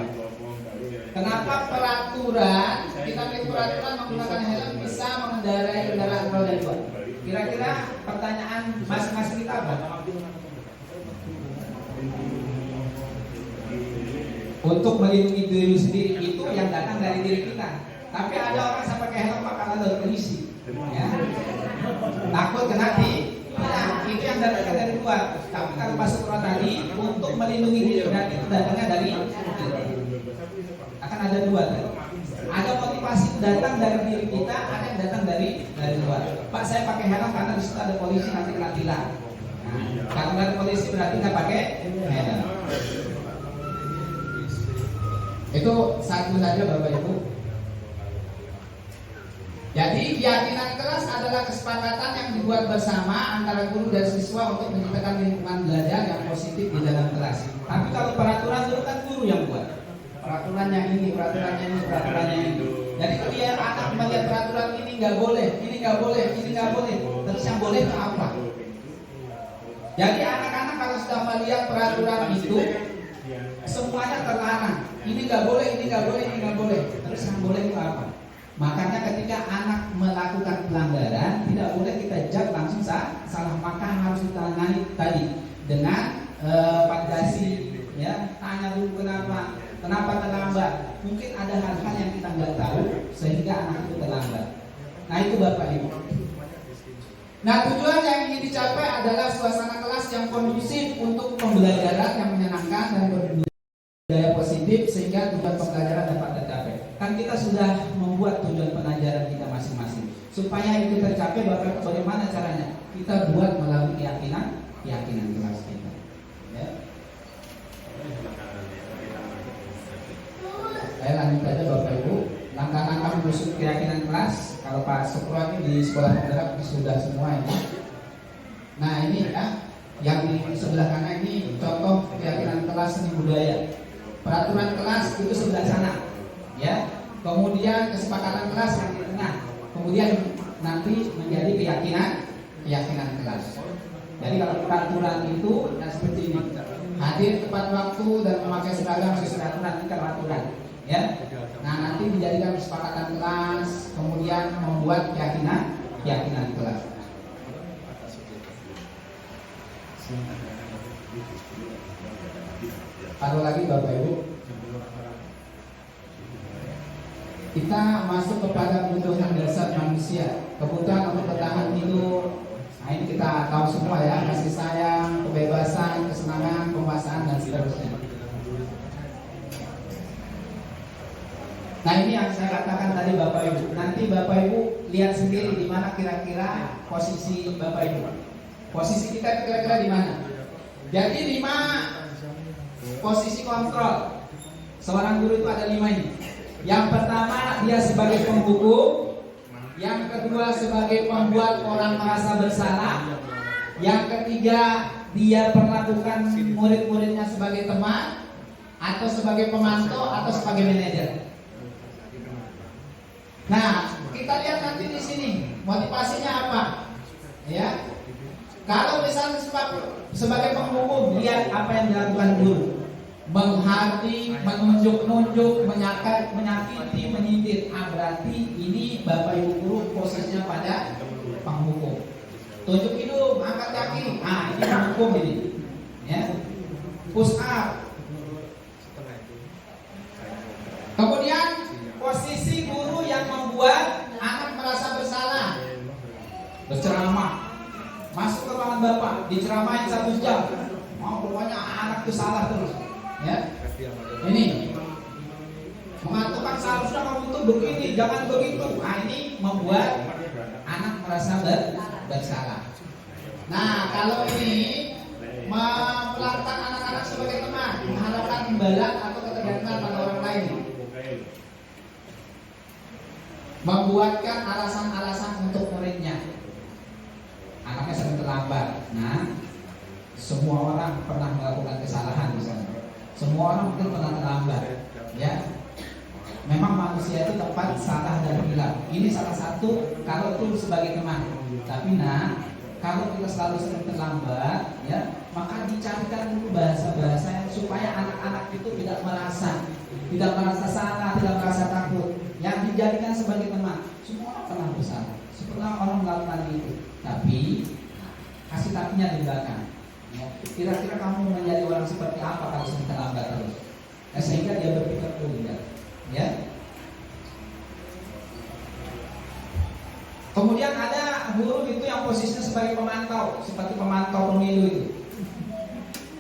Kenapa peraturan, kita memiliki peraturan menggunakan helm bisa mengendarai kendaraan roda 2? Kira-kira pertanyaan masing-masing kita apa? Untuk melindungi diri sendiri, itu yang datang dari diri kita. Tapi ada orang sampai pakai helm karena ada polisi, ya. Takut kena itu yang datangnya dari luar. Tapi kalau masuk orang tadi untuk melindungi diri, dan itu datangnya dari akan ada dua tadi. Ada motivasi datang dari diri kita, ada yang datang dari luar. Pak, saya pakai helm karena di situ ada polisi, nanti kena tilang. Nah, kalau ada polisi berarti nggak pakai helm. Itu satu saja, Bapak Ibu. Jadi keyakinan kelas adalah kesepakatan yang dibuat bersama antara guru dan siswa untuk menciptakan lingkungan belajar yang positif di dalam kelas. Tapi kalau peraturan itu kan guru yang buat. Peraturannya ini, peraturannya ini, peraturannya ini. Jadi kalau dia anak melihat peraturan ini nggak boleh, ini nggak boleh, ini nggak boleh, terus yang boleh itu apa. Jadi anak-anak kalau sudah melihat peraturan itu, semuanya terlarang. Ini nggak boleh, ini nggak boleh, ini nggak boleh. Terus yang boleh itu apa? Makanya ketika anak melakukan pelanggaran, tidak boleh kita judge langsung salah. Maka harus ditangani tadi dengan validasi, ya, tanya dulu kenapa terlambat. Mungkin ada hal-hal yang kita nggak tahu sehingga anak itu terlambat. Nah itu Bapak Ibu. Nah tujuan yang ingin dicapai adalah suasana kelas yang kondusif untuk pembelajaran yang menyenangkan dan berbudaya positif sehingga tujuan pembelajaran dapat tercapai. Kan kita sudah membuat tujuan pelajaran kita masing-masing. Supaya itu tercapai, Bapak Ibu, bagaimana caranya? Kita buat melalui keyakinan kelas kita. Ya. Saya lanjut aja Bapak Ibu. Langkah-langkah menyusun keyakinan kelas. Kalau Pak Sukro ini di sekolah penggerak sudah semua ini. Nah ini ya, yang di sebelah kanan ini contoh keyakinan kelas seni budaya. Peraturan kelas itu sebelah sana, ya. Kemudian kesepakatan kelas yang di tengah. Kemudian nanti menjadi keyakinan kelas. Jadi kalau peraturan itu nah seperti ini. Hadir tepat waktu dan memakai seragam sesuai aturan ini peraturan, ya. Nah nanti dijadikan kesepakatan kelas, kemudian membuat keyakinan kelas. Kalau lagi Bapak Ibu, kita masuk kepada kebutuhan dasar manusia, kebutuhan untuk bertahan hidup. Nah ini kita tahu semua ya, kasih sayang, kebebasan, kesenangan, penguasaan dan seterusnya. Nah ini yang saya katakan tadi Bapak Ibu. Nanti Bapak Ibu lihat sendiri di mana kira-kira posisi Bapak Ibu. Posisi kita kira-kira di mana? Jadi 5 posisi kontrol. Seorang guru itu ada 5 ini. Yang pertama dia sebagai penghukum. Yang kedua sebagai pembuat orang merasa bersalah. Yang ketiga dia perlakukan murid-muridnya sebagai teman, atau sebagai pemantau, atau sebagai manajer. Nah, kita lihat nanti di sini motivasinya apa, ya. Kalau misalnya sebagai penghukum, lihat apa yang dilakukan guru, menghakimi, menunjuk-nunjuk, menyakiti, menyindir. Berarti ini Bapak Ibu guru posisinya pada penghukum. Tunjuk hidung, angkat kaki. Ini penghukum ini, ya. Push up. Kemudian posisi guru yang membuat anak merasa bersalah, berceramah, masuk ke ruangan Bapak, diceramain 1 jam, pokoknya anak itu salah terus, ya. Ini mengatakan seharusnya kamu tuh begini, jangan begitu. Ini membuat anak merasa bersalah. Nah kalau ini memperlakukan anak-anak sebagai teman, mengharapkan imbalan atau ketergantungan pada orang lain, membuatkan alasan-alasan untuk muridnya. Anaknya sering terlambat. Nah, semua orang pernah melakukan kesalahan di sana. Semua orang mungkin pernah terlambat, ya. Memang manusia itu tempat salah dan hilang. Ini salah satu kalau itu sebagai teman. Tapi kalau kita selalu sering terlambat, ya, maka dicarikan dulu bahasa-bahasa yang supaya anak-anak itu tidak merasa salah, tidak merasa takut. Yang dijadikan sebagai teman. Semua orang pernah bersalah, semua orang melakukan itu. Tapi kasih tapinya di belakang. Ya. Kira-kira kamu menjadi orang seperti apa kalau sering terlambat terus? Sehingga dia berpikir tidak. Ya. Kemudian ada guru itu yang posisinya sebagai pemantau, seperti pemantau pemilu itu.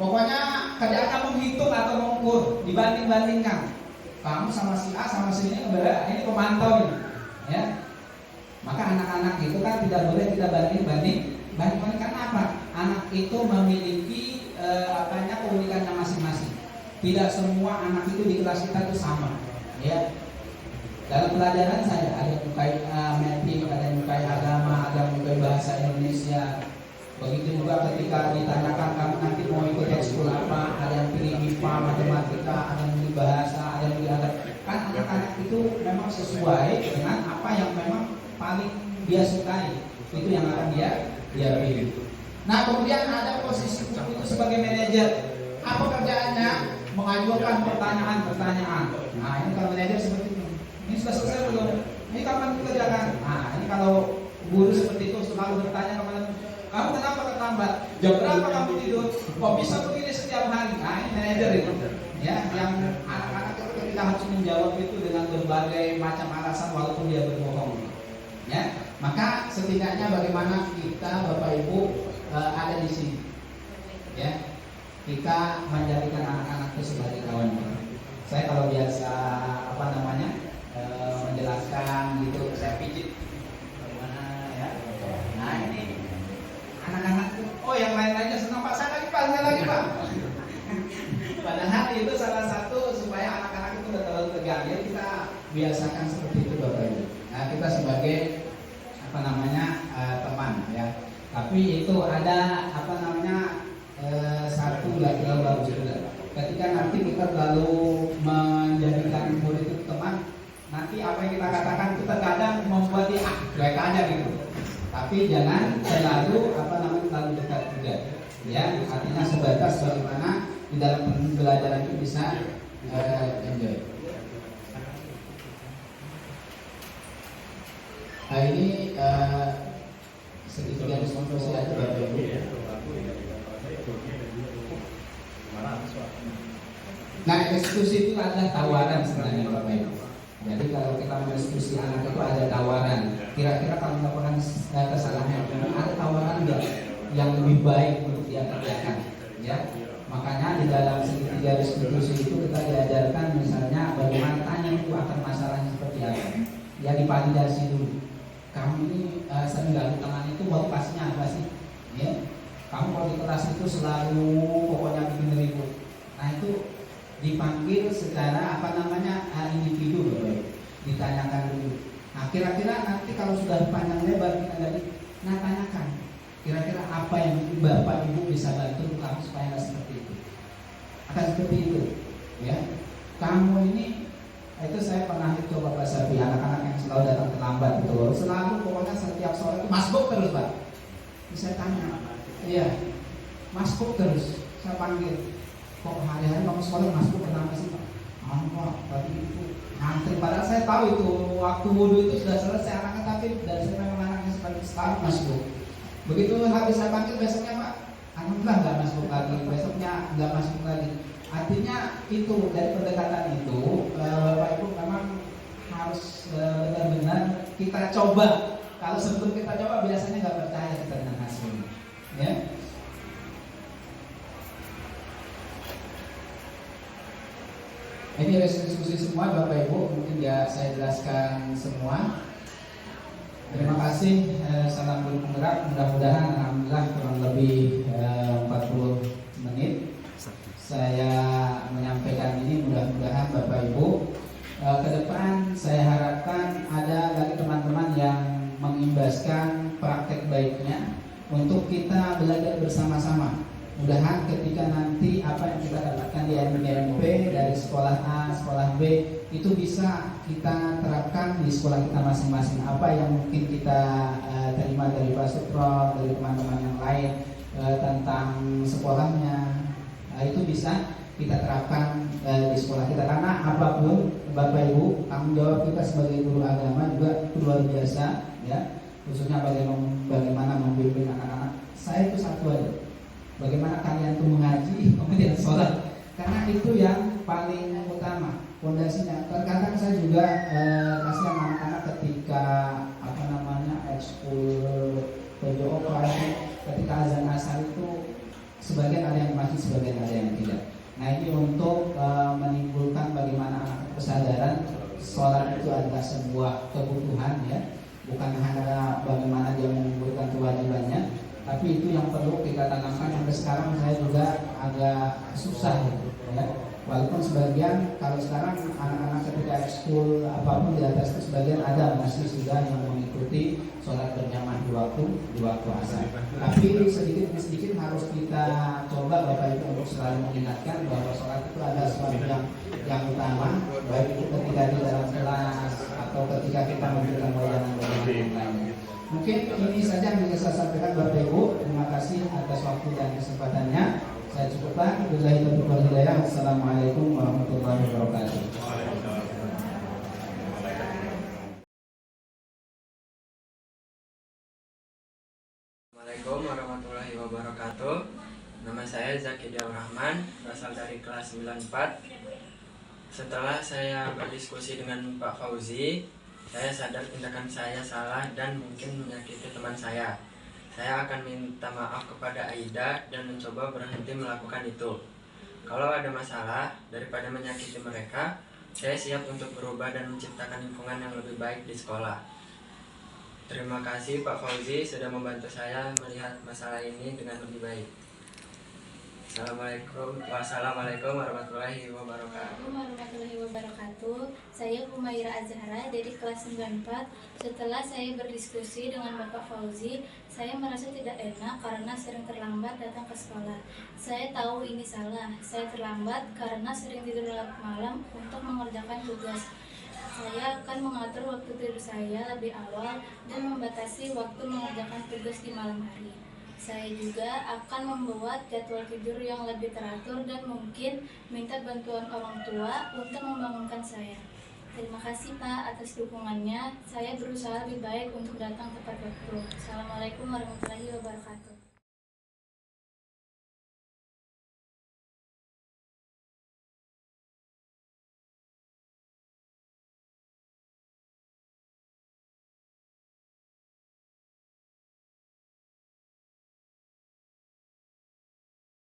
Pokoknya kerjaannya menghitung atau mengukur, dibanding-bandingkan. Kamu sama si A sama si ini pemantau ini, ya. Maka anak-anak itu kan tidak boleh kita banding-bandingkan. Apa? Anak itu memiliki keunikannya masing-masing. Tidak semua anak itu di kelas kita itu sama, ya. Dalam pelajaran saya ada yang menyukai matik, ada yang menyukai agama, ada yang menyukai bahasa Indonesia. Begitu juga ketika ditanyakan kamu nanti mau ikut ekskul apa, ada yang pilih IPA, matematika, ada yang pilih bahasa, ada yang pilih adat. Kan anak-anak itu memang sesuai dengan apa yang memang paling dia sukai, itu yang akan dia pilih. Nah kemudian ada posisi guru itu sebagai manajer. Apa kerjaannya? Mengajukan pertanyaan-pertanyaan. Nah ini kalau manajer seperti itu. Ini sudah selesai belum? Ini kapan dikerjakan? Nah ini kalau guru seperti itu selalu bertanya kepada kamu kenapa terlambat? Jam berapa kamu tidur? Kok bisa begini setiap hari? Nah ini manajer itu. Ya, yang anak-anak itu ketika harus menjawab itu dengan berbagai macam alasan walaupun dia berbohong. Ya, maka setidaknya bagaimana kita Bapak Ibu ada di sini. Ya, kita menjadikan anak-anak itu sebagai kawan. Saya kalau biasa menjelaskan gitu, saya pijit bagaimana ya. Nah ini anak-anak itu, oh yang lain-lainnya senang Pak, saya lagi Pak. Padahal itu salah satu supaya anak-anak itu tidak terlalu tegang. Ya kita biasakan seperti itu Bapak Ibu. Nah kita sebagai teman ya. Tapi itu ada satu lagi yang bagus juga. Ketika nanti kita terlalu menjadikan murid itu teman, nanti apa yang kita katakan itu terkadang membuat dia cuek aja gitu. Tapi jangan terlalu terlalu dekat juga. Ya, artinya sebatas bagaimana di dalam pembelajaran itu bisa enjoy. Nah ini sedikit garis konklusi aja Bapak Ibu. Nah eksekusi itu adalah tawaran sebenarnya Bapak Ibu. Jadi kalau kita mengeksekusi anak itu ada tawaran. Kira-kira kalau melakukan kesalahan ada tawaran nggak yang lebih baik untuk dia kerjakan? Ya. Makanya di dalam segitiga restitusi itu kita diajarkan misalnya bagaimana tanya itu akan masalahnya seperti apa. Ya divalidasi dulu. Kamu ini sering ganggu teman itu motivasinya apa sih? Ya. Kamu kalau di kelas itu selalu pokoknya bikin ribut. Nah itu dipanggil secara individu Bapak. Ditanyakan dulu. Nah kira-kira nanti kalau sudah panjang lebar kita dari tanyakan. Kira-kira apa yang Bapak Ibu bisa bantu kamu supaya nggak seperti itu? Akan seperti itu, ya. Kamu ini, itu saya pernah coba bahasa anak-anak yang selalu datang terlambat itu, selalu pokoknya setiap sore itu masbuk terus Pak. Saya tanya, iya, masbuk terus. Saya panggil, kok hari-hari kamu sekolah masbuk kenapa sih Pak? Pak, tadi itu ngantri. Padahal saya tahu itu waktu wudhu itu sudah selesai anaknya, tapi dari saya memang anaknya seperti selalu masbuk. Begitu habis saya panggil besoknya Pak, alhamdulillah nggak masuk lagi, besoknya nggak masuk lagi. Artinya itu dari pendekatan itu Bapak Ibu memang harus benar-benar kita coba. Kalau sebelum kita coba biasanya nggak percaya kita dengan hasilnya. Ya. Ini diskusi semua Bapak Ibu, mungkin ya saya jelaskan semua. Terima kasih, salam guru penggerak. Mudah-mudahan alhamdulillah kurang lebih 40 menit saya menyampaikan ini. Mudah-mudahan Bapak Ibu ke depan saya harapkan ada lagi teman-teman yang mengimbaskan praktek baiknya untuk kita belajar bersama-sama. Mudahan ketika nanti apa yang kita dapatkan di MGMP dari sekolah A, sekolah B itu bisa kita terapkan di sekolah kita masing-masing. Apa yang mungkin kita terima dari Pak Supro, dari teman-teman yang lain tentang sekolahnya, itu bisa kita terapkan di sekolah kita. Karena apapun Bapak Ibu, tanggung jawab kita sebagai guru agama juga luar biasa, ya. Khususnya bagaimana membimbing anak-anak. Saya itu satu aja. Bagaimana kalian tuh mengaji, kemudian sholat, karena itu yang paling utama, fondasinya. Terkadang saya juga kasih anak-anak ketika ekskul PJO ketika azan asar itu sebagian ada yang masih, sebagian ada yang tidak. Nah ini untuk menimbulkan bagaimana anak kesadaran sholat itu adalah sebuah kebutuhan, ya, bukan hanya bagaimana dia mengumpulkan kewajibannya, tapi itu yang perlu kita tanamkan. Sampai sekarang saya juga agak susah gitu, ya. Walaupun sebagian, kalau sekarang anak-anak ketika ekskul apapun di atas itu sebagian ada masih sudah yang mengikuti sholat berjamaah di waktu asar. Tapi sedikit demi sedikit harus kita coba Bapak Ibu untuk selalu mengingatkan bahwa sholat itu ada sesuatu yang utama, baik itu ketika di dalam kelas atau ketika kita memberikan wajangan yang lainnya. Mungkin ini saja yang bisa saya sampaikan Bapak Ibu. Terima kasih atas waktu dan kesempatannya. Saya cukupkan. Billahi taufiq wal hidayah. Wassalamualaikum warahmatullahi wabarakatuh. Assalamualaikum warahmatullahi wabarakatuh. Nama saya Zaki Diaw Rahman, berasal dari kelas 94. Setelah saya berdiskusi dengan Pak Fauzi, saya sadar tindakan saya salah dan mungkin menyakiti teman saya. Saya akan minta maaf kepada Aida dan mencoba berhenti melakukan itu. Kalau ada masalah, daripada menyakiti mereka, saya siap untuk berubah dan menciptakan lingkungan yang lebih baik di sekolah. Terima kasih Pak Fauzi sudah membantu saya melihat masalah ini dengan lebih baik. Wassalamualaikum warahmatullahi wabarakatuh. Assalamualaikum warahmatullahi wabarakatuh. Saya Humaira Azhara dari kelas 94. Setelah saya berdiskusi dengan Bapak Fauzi, saya merasa tidak enak karena sering terlambat datang ke sekolah. Saya tahu ini salah. Saya terlambat karena sering tidur malam untuk mengerjakan tugas. Saya akan mengatur waktu tidur saya lebih awal dan membatasi waktu mengerjakan tugas di malam hari. Saya juga akan membuat jadwal tidur yang lebih teratur dan mungkin minta bantuan orang tua untuk membangunkan saya. Terima kasih Pak atas dukungannya. Saya berusaha lebih baik untuk datang tepat waktu. Assalamualaikum warahmatullahi wabarakatuh.